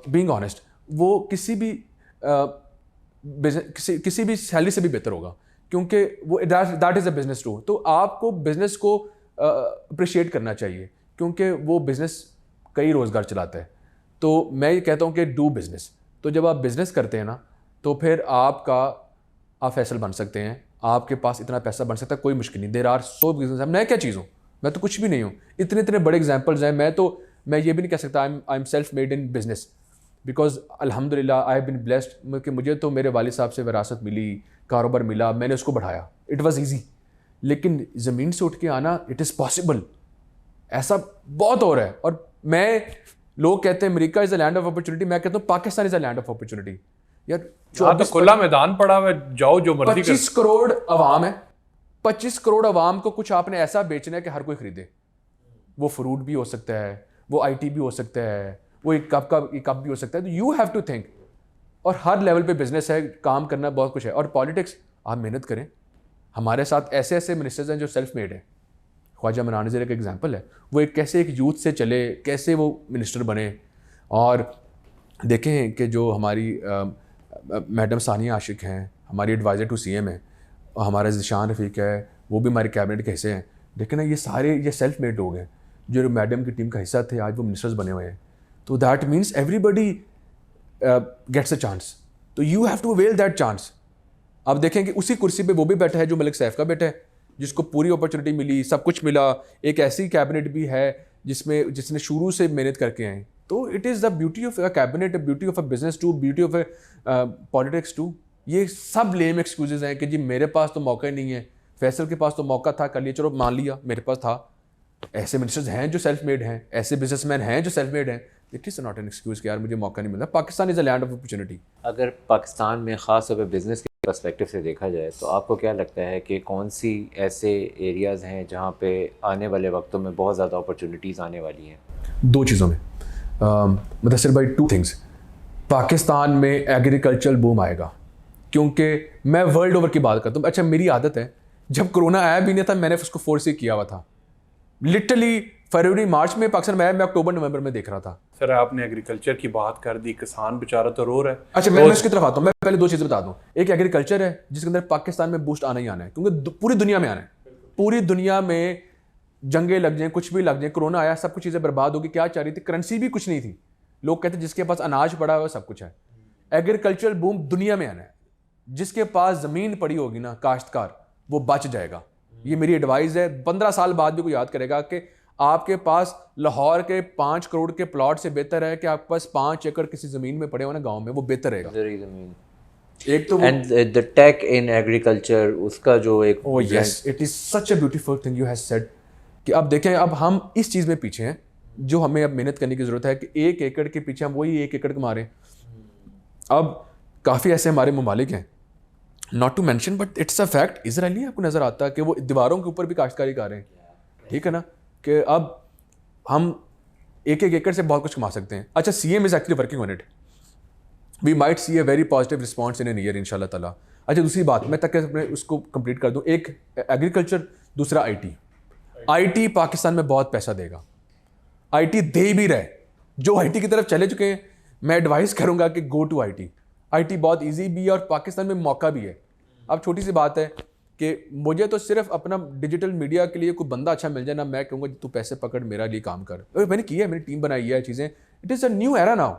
बीइंग ऑनेस्ट, वो किसी भी सैलरी से भी बेहतर होगा, क्योंकि वो that is a business too. तो आपको बिजनेस को अप्रिशिएट करना चाहिए, क्योंकि वो बिजनेस कई रोज़गार चलाता है। तो मैं ये कहता हूँ कि डू बिजनेस। तो जब आप बिजनेस करते हैं ना, तो फिर आप फैसल बन सकते हैं, आपके पास इतना पैसा बन सकता है, कोई मुश्किल नहीं। There are so business. मैं क्या चीज़ हूँ? मैं तो कुछ भी नहीं हूँ। इतने बड़े एग्जाम्पल्स हैं। मैं ये भी नहीं कह सकता I am self made in business, because अल्हम्दुलिल्लाह आई हैव बीन ब्लेस्ड कि मुझे तो मेरे वालिद साहब से विरासत मिली, कारोबार मिला, मैंने उसको बढ़ाया। It was easy. लेकिन ज़मीन से उठ के आना, इट इज़ पॉसिबल। ऐसा बहुत हो रहा है। और लोग कहते हैं America is a land of opportunity, मैं कहता हूँ Pakistan is a land of opportunity. यार तो खुला मैदान पड़ा हुआ है, जाओ जो मर्जी करो। 25 करोड़ आवाम है। 25 करोड़ आवाम को कुछ आपने ऐसा बेचना है कि हर कोई खरीदे। वो फ्रूट भी हो सकता है, वो आईटी भी हो सकता है, वो एक कप भी हो सकता है। तो यू हैव टू थिंक। और हर लेवल पे बिजनेस है, काम करना बहुत कुछ है। और पॉलिटिक्स, आप मेहनत करें। हमारे साथ ऐसे ऐसे मिनिस्टर्स हैं जो सेल्फ मेड हैं। ख्वाजा मनान ज़र का एग्जाम्पल है। वो कैसे एक यूथ से चले, कैसे वो मिनिस्टर बने। और देखें कि जो हमारी मैडम सानिया आशिक हैं, हमारी एडवाइज़र टू सीएम है, और हमारा ज़िशान रफ़ीक है, वो भी हमारे कैबिनेट के हिस्से हैं। देखें ना, ये सेल्फ मेड लोग हैं जो मैडम की टीम का हिस्सा थे, आज वो मिनिस्टर्स बने हुए हैं। तो that means everybody gets a chance. तो you have to avail that chance. आप देखें कि उसी कुर्सी पे वो भी बैठा है जो मलिक सैफ का बेटा है, जिसको पूरी अपॉर्चुनिटी मिली, सब कुछ मिला। एक ऐसी कैबिनेट भी है जिसने शुरू से मेहनत करके आए। तो it is the beauty of a cabinet, beauty of a business too, beauty of a politics too. ये सब लेम एक्सक्यूजेज हैं कि जी मेरे पास तो मौका ही नहीं है, फैसल के पास तो मौका था, कर लिया, चलो मान लिया, मेरे पास था। ऐसे मिनिस्टर्स हैं जो सेल्फ मेड हैं, ऐसे बिजनेसमैन हैं जो सेल्फ मेड हैं। It is not an excuse कि यार मुझे मौका नहीं मिला। Pakistan is a land of opportunity. अगर पाकिस्तान में ख़ास तौर पे बिज़नेस के पर्सपेक्टिव से देखा जाए, तो आपको क्या लगता है कि कौन सी ऐसे एरियाज़ हैं जहाँ पे आने वाले वक्तों में बहुत ज़्यादा अपॉर्चुनिटीज़ आने वाली हैं? दो चीज़ों में, मुदस्सिर भाई, टू थिंग्स। पाकिस्तान में एग्रीकल्चरल बूम आएगा, क्योंकि मैं वर्ल्ड ओवर की बात करता हूँ। अच्छा, मेरी आदत है, जब कोरोना आया भी नहीं था मैंने उसको फोर्स ही किया हुआ था। लिटरली फरवरी मार्च में पाकिस्तान में आया, मैं अक्टूबर नवंबर में देख रहा था। सर आपने एग्रीकल्चर की बात कर दी, किसान बेचारा तो रो रहा है। अच्छा, मैं उसकी तरफ आता हूँ। मैं पहले दो चीज़ें बता दूँ। एक एग्रीकल्चर है जिसके अंदर पाकिस्तान में बूस्ट आना ही आना है, क्योंकि पूरी दुनिया में आना है। पूरी दुनिया में जंगें लग जाएं, कुछ भी लग जाए, कोरोना आया, सब कुछ चीज़ें बर्बाद होगी। क्या चाह रही थी? करेंसी भी कुछ नहीं थी। लोग कहते जिसके पास अनाज पड़ा हुआ सब कुछ है। एग्रीकल्चरल बूम दुनिया में आना है। जिसके पास ज़मीन पड़ी होगी ना, काश्तकार, वो बच जाएगा। ये मेरी एडवाइस है। 15 साल बाद भी कोई याद करेगा कि आपके पास लाहौर के 5 करोड़ के प्लॉट से बेहतर है कि आपके पास 5 एकड़ किसी ज़मीन में पड़े हो ना गांव में, वो बेहतर रहेगा। एक तो and the tech in agriculture, उसका जो एक yes, it is such a beautiful thing you have said कि अब देखें, अब हम इस चीज़ में पीछे हैं जो हमें अब मेहनत करने की ज़रूरत है कि 1 एकड़ के पीछे हम वही 1 एकड़ कमा रहे हैं। अब काफ़ी ऐसे हमारे ममालिक हैं, not to mention but it's a fact, Israeli आपको नज़र आता है कि वो दीवारों के ऊपर भी काश्तकारी कर रहे हैं। ठीक है ना, कि अब हम 1-1 एकड़ से बहुत कुछ कमा सकते हैं। अच्छा, CM is actually working on it. We might see a very positive response in an year इंशाल्लाह ताला। अच्छा, दूसरी बात मैं तक अपने उसको कंप्लीट कर दूं। एक एग्रीकल्चर, दूसरा IT पाकिस्तान में बहुत पैसा देगा। IT दे भी रहे। जो IT की तरफ चले चुके हैं, मैं एडवाइस करूंगा कि गो टू IT बहुत ईजी भी है और पाकिस्तान में मौका भी है। अब छोटी सी बात है कि मुझे तो सिर्फ अपना डिजिटल मीडिया के लिए कोई बंदा अच्छा मिल जाए ना, मैं कहूँगा तू पैसे पकड़ मेरा लिए काम कर। और मैंने किया है, मेरी टीम बनाई है चीज़ें। It is a new era now.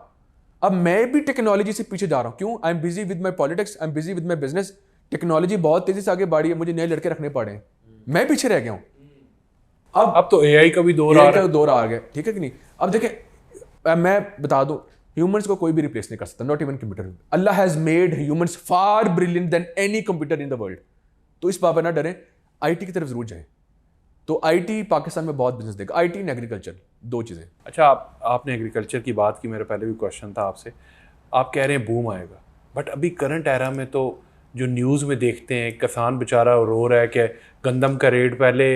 अब मैं भी टेक्नोलॉजी से पीछे जा रहा हूँ। क्यों? I am busy with my politics, I am busy with my business, technology बहुत तेज़ी से आगे बढ़ी है, मुझे नए लड़के रखने पड़े हैं, मैं पीछे रह गया हूँ। अब तो एआई का भी दौर आ AI रहा का है। दौर आ गया, ठीक है कि नहीं। अब देखें, मैं बता दूं, ह्यूमंस को कोई भी रिप्लेस नहीं कर सकता, नॉट इवन कंप्यूटर। अल्लाह has made humans far brilliant than any computer in the world. तो इस बात पर ना डरें, आईटी की तरफ जरूर जाएं। तो आईटी पाकिस्तान में बहुत बिजनेस देगा, आईटी एंड एग्रीकल्चर, दो चीज़ें। अच्छा, आपने एग्रीकल्चर की बात की, मेरा पहले भी क्वेश्चन था आपसे। आप कह रहे हैं बूम आएगा, बट अभी करंट एरा में तो जो न्यूज़ में देखते हैं, किसान बेचारा रो रहा है कि गंदम का रेट पहले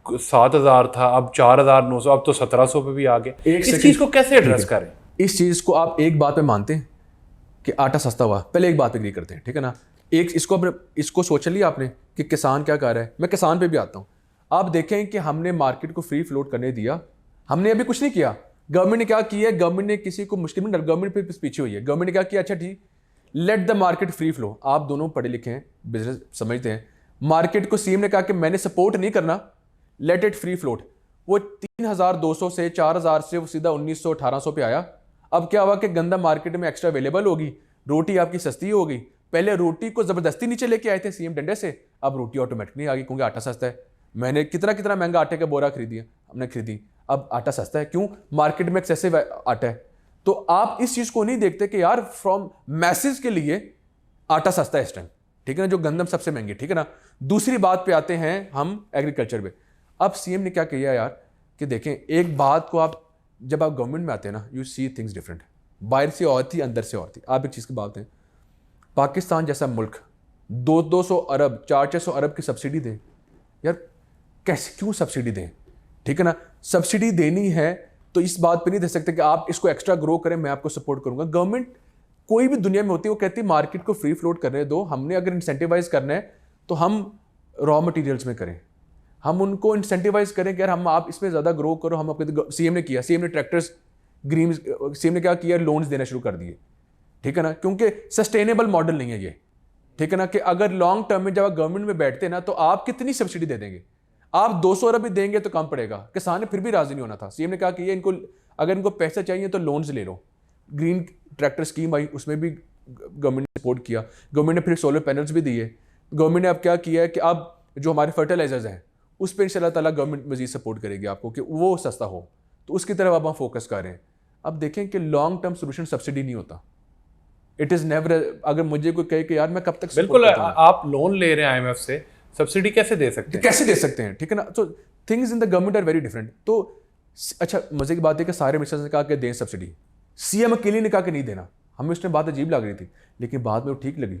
7,000 था, अब 4,900, अब तो 1,700 पे भी आ गया। एक इस सेकंड, चीज़ को कैसे एड्रेस ठीक है। करें? इस चीज़ को आप एक बात पे मानते हैं कि आटा सस्ता हुआ, पहले एक बात पे एग्री करते हैं, ठीक है ना। एक इसको सोच लिया आपने कि किसान क्या कर रहा है। मैं किसान पे भी आता हूँ। आप देखें कि हमने मार्केट को फ्री फ्लोट करने दिया, हमने अभी कुछ नहीं किया। गवर्नमेंट ने क्या किया है, गवर्नमेंट ने किसी को मुश्किल में, गवर्नमेंट पे पीछे हुई है। गवर्नमेंट ने क्या किया, अच्छा ठीक, let the market free flow. आप दोनों पढ़े लिखे हैं, बिजनेस समझते हैं। मार्केट को सीएम ने कहा कि मैंने सपोर्ट नहीं करना, लेट इट फ्री फ्लोट। वो 3,200 से 4,000 से वो सीधा 1,900 1,800 पे आया। अब क्या हुआ कि गंदा मार्केट में एक्स्ट्रा अवेलेबल होगी, रोटी आपकी सस्ती हो गई। पहले रोटी को जबरदस्ती नीचे लेके आए थे सीएम डंडे से, अब रोटी ऑटोमेटिक नहीं आ गई क्योंकि आटा सस्ता है। मैंने कितना कितना महंगा आटे का बोरा खरीदी, हमने खरीदी, अब आटा सस्ता है। क्यों? मार्केट में एक्सेसिव आटा है। तो आप इस चीज को नहीं देखते कि यार फ्रॉम मैसेज के लिए आटा सस्ता है इस टाइम, ठीक है ना, जो गंदम सबसे महंगी, ठीक है ना। दूसरी बात पे आते हैं हम एग्रीकल्चर पे। अब सीएम ने क्या किया यार कि देखें, एक बात को आप जब आप गवर्नमेंट में आते हैं ना, यू सी थिंग्स डिफरेंट। बाहर से और थी, अंदर से और थी। आप एक चीज़ की बात है, पाकिस्तान जैसा मुल्क 200 अरब 400 अरब की सब्सिडी दें यार, कैसे, क्यों सब्सिडी दें, ठीक है ना। सब्सिडी देनी है तो इस बात पे नहीं दे सकते कि आप इसको एक्स्ट्रा ग्रो करें, मैं आपको सपोर्ट करूंगा। गवर्नमेंट कोई भी दुनिया में होती है, वो कहती है मार्केट को फ्री फ्लोट करने दो। हमने अगर इंसेंटिवाइज करना है तो हम रॉ मटेरियल्स में करें, हम उनको इंसेंटिवाइज करें कि यार हम, आप इसमें ज़्यादा ग्रो करो। हम अपने सीएम ने किया, सीएम ने ट्रैक्टर्स ग्रीन, सीएम ने क्या किया, लोन्स देना शुरू कर दिए, ठीक है ना, क्योंकि सस्टेनेबल मॉडल नहीं है ये, ठीक है ना। कि अगर लॉन्ग टर्म में जब आप गवर्नमेंट में बैठते हैं ना, तो आप कितनी सब्सिडी दे देंगे, आप 200 अरब भी देंगे तो कम पड़ेगा। किसान ने फिर भी राजी नहीं होना था। सीएम ने कहा कि ये इनको, अगर इनको पैसा चाहिए तो लोन्स ले लो। ग्रीन ट्रैक्टर स्कीम आई, उसमें भी गवर्नमेंट ने सपोर्ट किया। गवर्नमेंट ने फिर सोलर पैनल्स भी दिए। गवर्नमेंट ने अब क्या किया है कि अब जो हमारे फर्टिलाइजर्स हैं उस पर इंशाल्लाह ताला गवर्नमेंट मजीद सपोर्ट करेगी आपको कि वो सस्ता हो, तो उसकी तरफ अब हम फोकस कर रहे हैं। अब देखें कि लॉन्ग टर्म सोल्यूशन सब्सिडी नहीं होता, इट इज़ नेवर। अगर मुझे कोई कहे कि यार मैं कब तक बिल्कुल, आप लोन ले रहे हैं आईएमएफ से, सब्सिडी कैसे दे सकते हैं? कैसे दे सकते हैं, ठीक है ना। तो things in the government are very different. तो अच्छा, मजे की बात है कि सारे मिनिस्टर्स ने कहा कि दें सब्सिडी, सीएम अकेले ने कहा कि नहीं देना। हमें उसने बात अजीब लग रही थी, लेकिन बाद में वो ठीक लगी।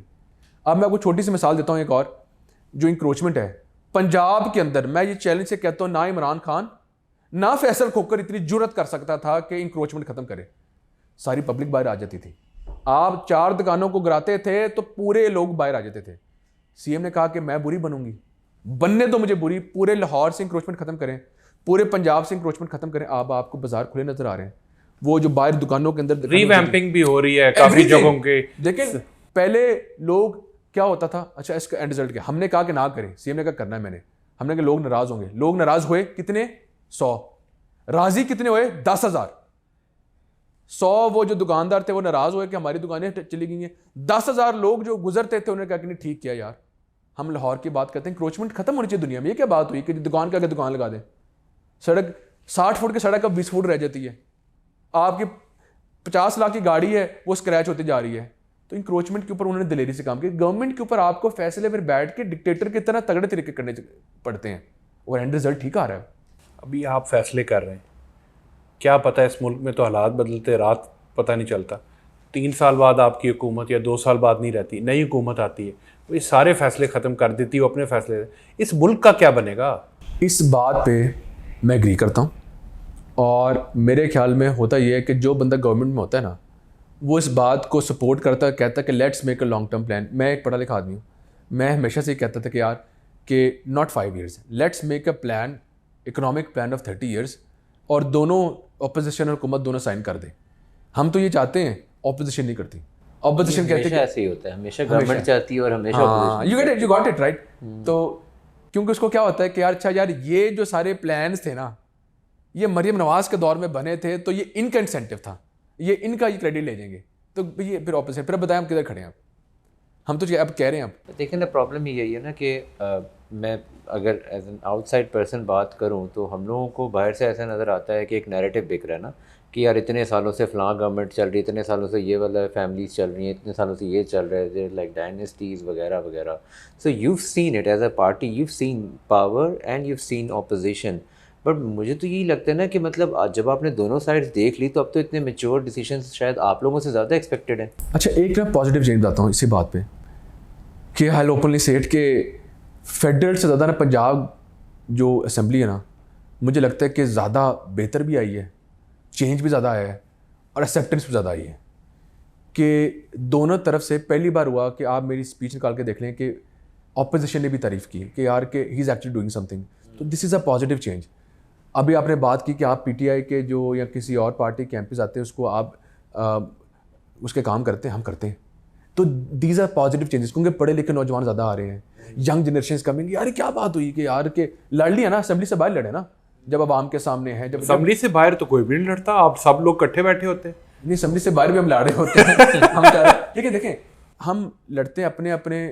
अब मैं आपको छोटी सी मिसाल देता हूँ एक और, जो इंक्रोचमेंट है पंजाब के अंदर। मैं ये चैलेंज से कहता हूँ, ना इमरान खान ना फैसल खोकर इतनी जुर्रत कर सकता था कि इंक्रोचमेंट खत्म करे। सारी पब्लिक बाहर आ जाती थी। आप 4 दुकानों को गिराते थे तो पूरे लोग बाहर आ जाते थे। सीएम ने कहा कि मैं बुरी बनूंगी, बनने दो मुझे बुरी, पूरे लाहौर से इंक्रोचमेंट खत्म करें, पूरे पंजाब से इंक्रोचमेंट खत्म करें। अब आपको बाजार खुले नजर आ रहे हैं। वो जो बाहर दुकानों के अंदर रीवैम्पिंग भी हो रही है काफी जगहों के। देखें, पहले लोग क्या होता था, अच्छा इसका एंड रिजल्ट क्या, हमने कहा कि ना करें, सीएम ने कहा करना है मैंने। हमने कहा लोग नाराज होंगे, लोग नाराज हुए कितने, 100। राजी कितने हुए, 10,000। 100 वो जो दुकानदार थे वो नाराज हुए कि हमारी दुकानें चली गई हैं। 10,000 लोग जो गुजरते थे उन्होंने कहा कि नहीं ठीक किया यार, हम लाहौर की बात करते हैं, इंक्रोचमेंट खत्म होनी चाहिए दुनिया में। ये क्या बात हुई कि दुकान के आगे दुकान लगा दें। सड़क 60 फुट की सड़क अब 20 फुट रह जाती है। आपकी 50 लाख की गाड़ी है वो स्क्रैच होती जा रही है। तो इंक्रोचमेंट के ऊपर उन्होंने दिलेरी से काम किया। गवर्नमेंट के ऊपर आपको फैसले फिर बैठ के डिक्टेटर की तरह तगड़े तरीके करने पड़ते हैं और एंड रिजल्ट ठीक आ रहा है। अभी आप फैसले कर रहे हैं, क्या पता इस मुल्क में तो हालात बदलते, रात पता नहीं चलता। 3 साल बाद आपकी हुकूमत या 2 साल बाद नहीं रहती, नई हुकूमत आती है, वो ये सारे फैसले ख़त्म कर देती है, वो अपने फैसले। इस मुल्क का क्या बनेगा? इस बात पे मैं एग्री करता हूँ। और मेरे ख्याल में होता ये है कि जो बंदा गवर्नमेंट में होता है ना, वो इस बात को सपोर्ट करता है, कहता है कि let's make a long term plan. मैं एक पढ़ा लिखा आदमी हूँ, मैं हमेशा से कहता था कि यार कि not 5 years, let's make a plan, economic plan of 30 years, और दोनों अपोजिशन और हुकूमत दोनों साइन कर दें। हम तो ये चाहते हैं, अपोजिशन नहीं करती। अपोजिशन कहते हैं ऐसे ही होता है, हमेशा गवर्नमेंट चाहती है और हमेशा यू गॉट इट राइट। तो क्योंकि उसको क्या होता है कि यार अच्छा यार ये जो सारे प्लान्स थे ना, ये मरियम नवाज के दौर में बने थे, तो ये इनका इंसेंटिव था, ये इनका ये क्रेडिट ले जाएंगे। तो ये फिर ऑपोजिशन, फिर बताएं हम किधर खड़े हैं। हम तो अब कह रहे हैं अब। देखिए ना, प्रॉब्लम ही यही है ना कि मैं अगर एज एन आउटसाइड पर्सन बात करूं तो हम लोगों को बाहर से ऐसा नज़र आता है कि एक नैरेटिव बिक रहा है ना कि यार इतने सालों से फ़लाँ गवर्नमेंट चल रही है, इतने सालों से ये वाला फैमिलीज चल रही हैं, इतने सालों से ये चल रहा है, लाइक डायनेस्टीज़ वगैरह वगैरह। So you seen it as a party, you seen power and you seen opposition. But मुझे तो यही लगता है ना कि मतलब जब आपने दोनों साइड्स देख ली तो अब तो इतने मेच्योर डिसीजंस शायद आप लोगों से ज़्यादा एक्सपेक्टेड हैं। अच्छा, एक ना पॉजिटिव चेंज बताता हूँ इसी बात पे कि हाल ओपनली सेट के फेडरल से ज़्यादा ना पंजाब जो असेंबली है ना, मुझे लगता है कि ज़्यादा बेहतर भी आई है, चेंज भी ज़्यादा आया है और एक्सेप्टेंस भी ज़्यादा आई है। कि दोनों तरफ से पहली बार हुआ कि आप मेरी स्पीच निकाल के देख लें कि ऑपोजिशन ने भी तारीफ़ की कि यार कि he is actually doing something. तो this is a positive change. अभी आपने बात की कि आप पीटीआई के जो या किसी और पार्टी के एमपीज़ आते हैं उसको आप उसके काम करते हैं, हम करते हैं। तो दीज आर पॉजिटिव चेंजेस, क्योंकि पढ़े लिखे नौजवान ज़्यादा आ रहे हैं, यंग जनरेशन इज कमिंग। यार क्या बात हुई कि यार के लड़ लिया ना, असेंबली से बाहर लड़े ना, जब आवाम के सामने है। जब असेंबली से बाहर तो कोई भी नहीं लड़ता, आप सब लोग इकट्ठे बैठे होते हैं। नहीं, असेंबली से बाहर भी हम लड़ रहे होते हैं। हम लेकिन देखें, हम लड़ते हैं अपने अपने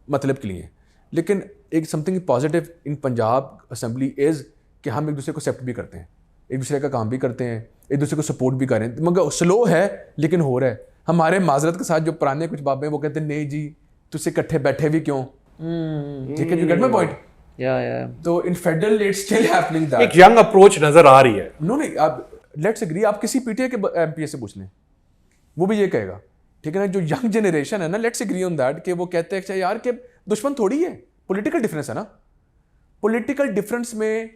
मतलब के लिए, लेकिन एक something positive in Punjab assembly is कि हम एक दूसरे को एक्सेप्ट भी करते हैं, एक दूसरे का काम भी करते हैं, एक दूसरे को सपोर्ट भी करें। मगर स्लो है लेकिन हो रहा है। हमारे माजरत के साथ जो पुराने कुछ बाबे हैं वो कहते हैं नहीं जी तुझसे इकट्ठे बैठे भी क्यों। ठीक है, यू गेट माय पॉइंट। या तो इन federal it's still happening that एक यंग अप्रोच नजर आ रही है। नो नहीं, आप लेट्स एग्री, आप किसी पीटीआई के एमपीए से पूछ लें, वो भी ये कहेगा। ठीक है ना, जो यंग जनरेशन है ना, लेट्स एग्री ऑन दैट कि वो कहते हैं यार कि दुश्मन थोड़ी है, पॉलिटिकल डिफरेंस है ना। पॉलिटिकल डिफरेंस में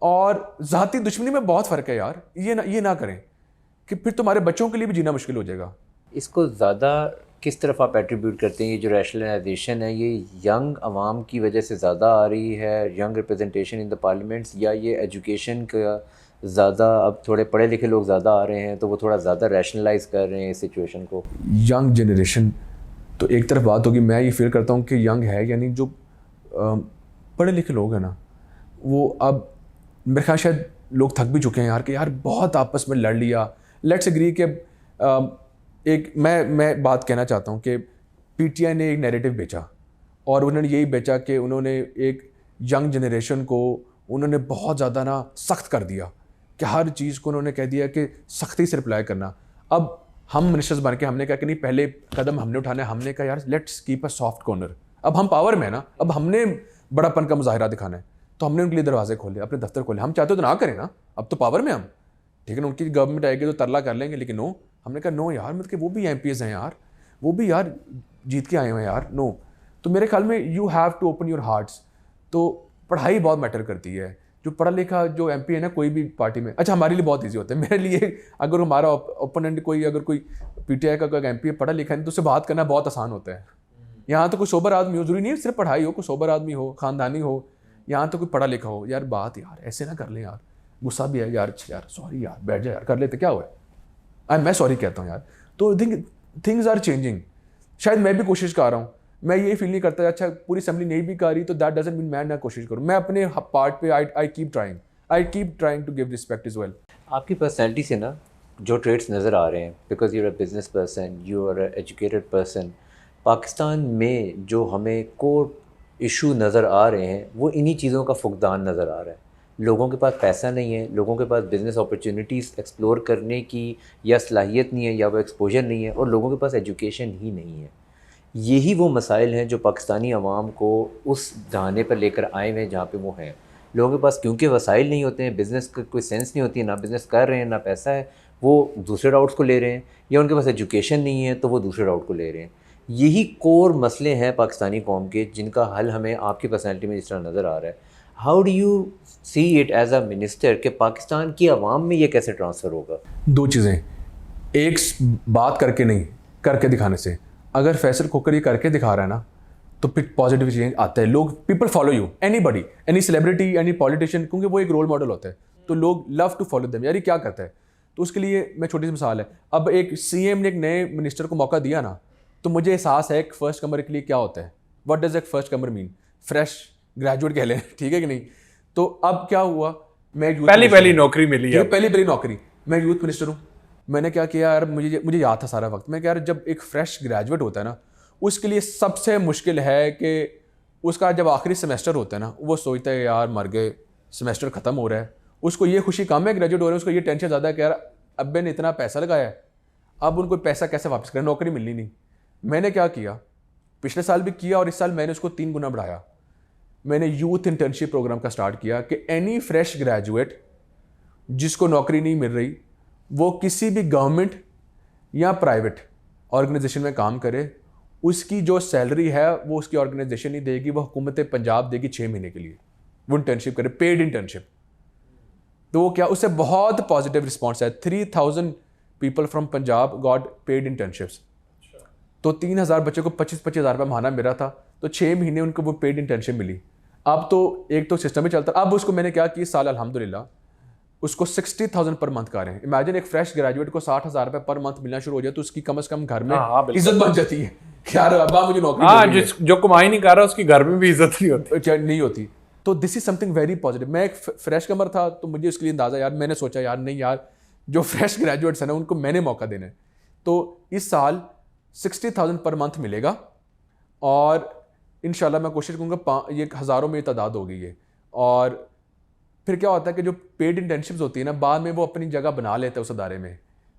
और ज़ाती दुश्मनी में बहुत फ़र्क है यार। ये ना करें कि फिर तुम्हारे बच्चों के लिए भी जीना मुश्किल हो जाएगा। इसको ज़्यादा किस तरफ आप एट्रीब्यूट करते हैं? ये जो रैशनलाइजेशन है ये यंग आवाम की वजह से ज़्यादा आ रही है, young representation in the parliaments, या ये एजुकेशन का ज़्यादा, अब थोड़े पढ़े लिखे लोग ज़्यादा आ रहे हैं तो वो थोड़ा ज़्यादा रैशनलाइज कर रहे हैं इस सिचुएशन को? यंग जनरेशन तो एक तरफ बात होगी, मैं ये फील करता हूँ कि यंग है, यानी जो पढ़े लिखे लोग हैं ना, वो अब मेरे ख्याल शायद लोग थक भी चुके हैं यार कि यार बहुत आपस में लड़ लिया। लेट्स एग्री कि एक मैं बात कहना चाहता हूँ कि पीटीआई ने एक नैरेटिव बेचा और उन्होंने यही बेचा कि उन्होंने एक यंग जनरेशन को उन्होंने बहुत ज़्यादा ना सख्त कर दिया कि हर चीज़ को उन्होंने कह दिया कि सख्ती से रिप्लाई करना। अब हम मिनिस्टर्स बन के हमने कहा कि नहीं, पहले कदम हमने उठाना है। हमने कहा यार let's keep a soft corner. अब हम पावर में है ना, अब हमने बड़ापन का मुजाहिरा दिखाना है, तो हमने उनके लिए दरवाजे खोले, अपने दफ्तर खोले। हम चाहते हो तो ना करें ना, अब तो पावर में हम, ठीक है ना, उनकी गवर्नमेंट आएगी तो तरला कर लेंगे, लेकिन नो, हमने कहा नो यार, मतलब कि वो भी एमपीएस हैं यार, वो भी यार जीत के आए हुए हैं यार, नो। तो मेरे ख्याल में you have to open your hearts. तो पढ़ाई बहुत मैटर करती है। जो पढ़ा लिखा जो एमपी है ना कोई भी पार्टी में, अच्छा हमारे लिए बहुत ईजी होता है, मेरे लिए अगर हमारा ओपोनेंट कोई, अगर कोई पीटीआई का कोई एमपी पढ़ा लिखा है तो उससे बात करना बहुत आसान होता है। यहाँ तो कोई सोबर आदमी हो, जरूरी नहीं सिर्फ पढ़ाई हो, कोई सोबर आदमी हो, खानदानी हो, यहाँ तो कोई पढ़ा लिखा हो, यार बात यार ऐसे ना कर ले यार, गुस्सा भी है यार, यार सॉरी यार, बैठ जा यार, कर लेते क्या हुआ है, मैं सॉरी कहता हूँ यार। तो थिंग्स आर चेंजिंग। शायद मैं भी कोशिश कर रहा हूँ, मैं ये फील नहीं करता अच्छा पूरी असेंबली नहीं भी कर रही तो दैट डजंट मीन मैं ना कोशिश करूँ। मैं अपने पार्ट पे I keep trying to give respect as well. आपकी पर्सनैलिटी से ना जो ट्रेड्स नज़र आ रहे हैं, because you are a business person, you are a educated person, Pakistan में जो हमें कोर इशू नज़र आ रहे हैं वो इन्हीं चीज़ों का फुकदान नज़र आ रहा है। लोगों के पास पैसा नहीं है, लोगों के पास बिज़नेस अपॉर्चुनिटीज़ एक्सप्लोर करने की या सलाहियत नहीं है या वो एक्सपोजर नहीं है, और लोगों के पास एजुकेशन ही नहीं है। यही वो मसाइल हैं जो पाकिस्तानी अवाम को उस दहाने पर लेकर आए हुए हैं जहाँ पे वो हैं। लोगों के पास क्योंकि वसाइल नहीं होते हैं, बिज़नेस का कोई सेंस नहीं होती है, ना बिज़नेस कर रहे हैं ना पैसा है, वो दूसरे राउट्स को ले रहे हैं, या उनके पास एजुकेशन नहीं है तो वो दूसरे राउट को ले रहे हैं। यही कोर मसले हैं पाकिस्तानी कौम के, जिनका हल हमें आपकी पर्सनैलिटी में जिस तरह नज़र आ रहा है। How do you see it as a minister कि पाकिस्तान की आवाम में ये कैसे ट्रांसफ़र होगा? दो चीज़ें, एक बात करके नहीं, करके दिखाने से। अगर फैसल खोकर ये करके दिखा रहा है ना तो फिर पॉजिटिव चेंज आता है। लोग, people follow you, anybody, any celebrity, any politician, क्योंकि वो एक रोल मॉडल होता है, तो लोग लव टू फॉलो देम। यार ये क्या करता है, तो उसके लिए मैं छोटी सी मिसाल है, अब एक सीएम ने एक नए मिनिस्टर को मौका दिया ना, तो मुझे एहसास है एक फर्स्ट कमर के लिए क्या होता है। व्हाट डज एक फर्स्ट कमर मीन? फ्रेश ग्रेजुएट कह लें, ठीक है कि नहीं। तो अब क्या हुआ, मैं पहली नौकरी मिली है, पहली नौकरी, मैं यूथ मिनिस्टर हूँ। मैंने क्या किया यार, मुझे याद था सारा वक्त, मैं क्या यार जब एक फ्रेश ग्रेजुएट होता है ना उसके लिए सबसे मुश्किल है कि उसका जब आखिरी सेमेस्टर होता है ना, वो सोचता है यार मर गए, सेमेस्टर ख़त्म हो रहा है। उसको ये खुशी कम है ग्रेजुएट हो रहे हैं, उसको ये टेंशन ज़्यादा है कि यार अब्बे ने इतना पैसा लगाया है, अब उनको पैसा कैसे वापस करें, नौकरी मिलनी नहीं। मैंने क्या किया, पिछले साल भी किया और इस साल मैंने उसको 3 गुना बढ़ाया। मैंने यूथ इंटर्नशिप प्रोग्राम का स्टार्ट किया कि एनी फ्रेश ग्रेजुएट जिसको नौकरी नहीं मिल रही, वो किसी भी गवर्नमेंट या प्राइवेट ऑर्गेनाइजेशन में काम करे, उसकी जो सैलरी है वो उसकी ऑर्गेनाइजेशन ही देगी, वो हुकूमत पंजाब देगी 6 महीने के लिए, वो इंटर्नशिप करे, पेड इंटर्नशिप। तो वो क्या, उससे बहुत पॉजिटिव रिस्पॉन्स है। 3000 people from Punjab got paid internships. तो 3000 बच्चों को 25-25 हज़ार रुपये महीना मिला था, तो 6 महीने उनको वो पेड इंटर्नशिप मिली। अब तो एक तो सिस्टम ही चलता, अब उसको मैंने क्या कि इस साल अल्हम्दुलिल्लाह उसको 60,000 पर मंथ का रहे हैं। इमेजिन एक फ्रेश ग्रेजुएट को 60,000 रुपये पर मंथ मिलना शुरू हो जाए तो उसकी कम से कम घर में इज्जत बन जाती है। यार अब्बा मुझे नौकरी जो कमाई नहीं कर रहा उसकी घर में भी इज्जत नहीं होती। तो this is something very positive. मैं एक फ्रेश कमर था तो मुझे उसके लिए अंदाज़ा, यार मैंने सोचा यार नहीं यार जो फ्रेश ग्रेजुएट्स हैं ना उनको मैंने मौका देना है। तो इस साल 60,000 पर मंथ मिलेगा और इंशाल्लाह मैं कोशिश करूँगा ये हज़ारों में तादाद हो गई है। और फिर क्या होता है कि जो पेड इंटर्नशिप्स होती है ना, बाद में वो अपनी जगह बना लेते हैं उस अदारे में।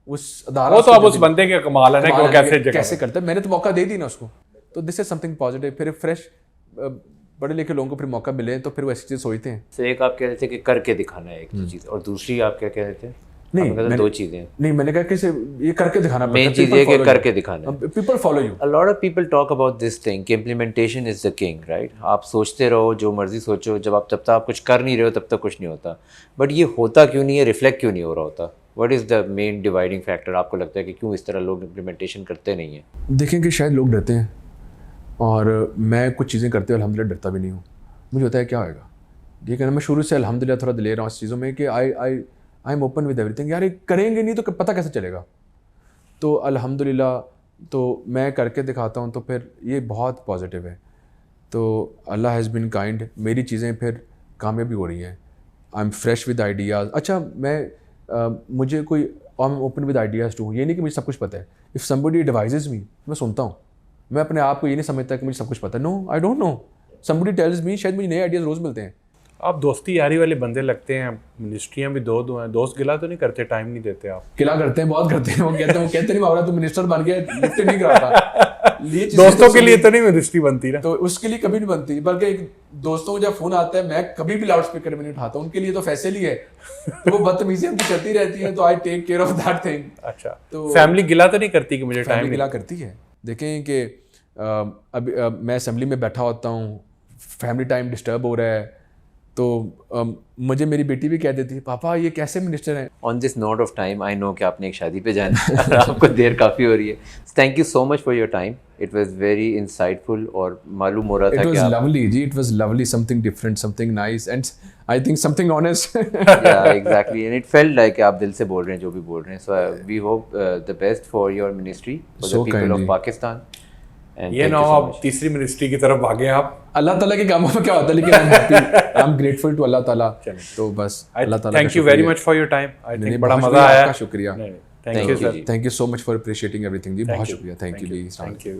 उस अदारा वो तो अब उस बंदे के कमाल है ना कि वो कैसे करता है। मैंने तो मौका दे दी ना उसको, तो दिस इज समथिंग पॉजिटिव। फिर फ्रेश पढ़े लिखे लोगों को फिर मौका मिले तो फिर वो ऐसी चीज़ सोचते हैं। तो एक आप कह रहे थे कि करके दिखाना है एक चीज़, और दूसरी आप क्या कह रहे थे? नहीं, 2 चीज़ें। नहीं, मैंने कहा कि ये करके दिखाना, मेन चीज़ ये कि करके दिखाना। People follow you. A lot of people talk about this thing कि implementation is the king, right? आप सोचते रहो जो मर्जी सोचो, जब तक आप कुछ कर नहीं रहे हो तब तक कुछ नहीं होता। बट ये होता क्यों नहीं है, रिफ्लेक्ट क्यों नहीं हो रहा होता? What is the main dividing factor? आपको लगता है कि क्यों इस तरह लोग implementation करते नहीं हैं? देखें कि शायद लोग डरते हैं, और मैं कुछ चीज़ें करते हुए अल्हम्दुलिल्लाह डरता भी नहीं हूँ। मुझे होता है क्या होएगा, ये कहना मैं शुरू से अल्हम्दुलिल्लाह थोड़ा दिलेर रहा हूँ इस चीज़ों में कि आई एम ओपन विद एवरीथिंग। यार ये करेंगे नहीं तो पता कैसे चलेगा। तो अल्हम्दुलिल्लाह तो मैं करके दिखाता हूँ, तो फिर ये बहुत पॉजिटिव है। तो अल्लाह हैज़ बीन काइंड, मेरी चीज़ें फिर कामयाब भी हो रही हैं। I am fresh with ideas. अच्छा मुझे कोई I am open with ideas too, ये नहीं कि मुझे सब कुछ पता है। इफ़ समबडी एडवाइजेज़ मी, मैं सुनता हूँ। मैं अपने आप को ये नहीं समझता कि मुझे सब कुछ पता है। No, I don't know. Somebody tells me, शायद मुझे नए आइडियाज़ रोज़ मिलते हैं। आप दोस्ती यारी वाले बंदे लगते हैं, मिनिस्ट्रियाँ भी दो हैं, दोस्त गिला तो नहीं करते, टाइम नहीं देते आप? गिला करते हैं, बहुत करते हैं। वो कहते नहीं बाबरा तू मिनिस्टर बन गया, लिफ्ट नहीं कराता। दोस्तों के लिए तो नहीं मिनिस्ट्री बनती ना, तो उसके लिए कभी नहीं बनती। बल्कि दोस्तों को जब फोन आता है मैं कभी भी लाउड स्पीकर में नहीं उठाता, उनके लिए तो फैसले ही है। तो वो बदतमीजी उनकी चलती रहती है, तो I take care of that thing. अच्छा, तो फैमिली गिला तो नहीं करती कि मुझे टाइम? गिला करती है। देखें कि अभी मैं असेंबली में बैठा होता हूँ, फैमिली टाइम डिस्टर्ब हो रहा है, तो मुझे मेरी बेटी भी कह देती है पापा ये कैसे मिनिस्टर हैं। On this note of time, I know कि आपने एक शादी पे जाना है, आपको देर काफ़ी हो रही है। Thank you so much for your time, it was very insightful और मालूम हो रहा था कि इट वाज लवली जी, it was lovely, something different, something nice and I think something honest. या exactly, and it felt like आप दिल से बोल रहे हैं जो भी बोल रहे हैं। So we hope the best for your ministry, for the people of Pakistan. ये ना आप तीसरी मिनिस्ट्री की तरफ भागे आप। अल्लाह ताला के कामों में क्या होता है, लेकिन आई एम ग्रेटफुल टू अल्लाह ताला। तो बस अल्लाह ताला, thank you very much for your time. I think बड़ा मजा आया। शुक्रिया, thank you sir, thank you so much for appreciating everything जी। बहुत शुक्रिया, थैंक यू। Thank you.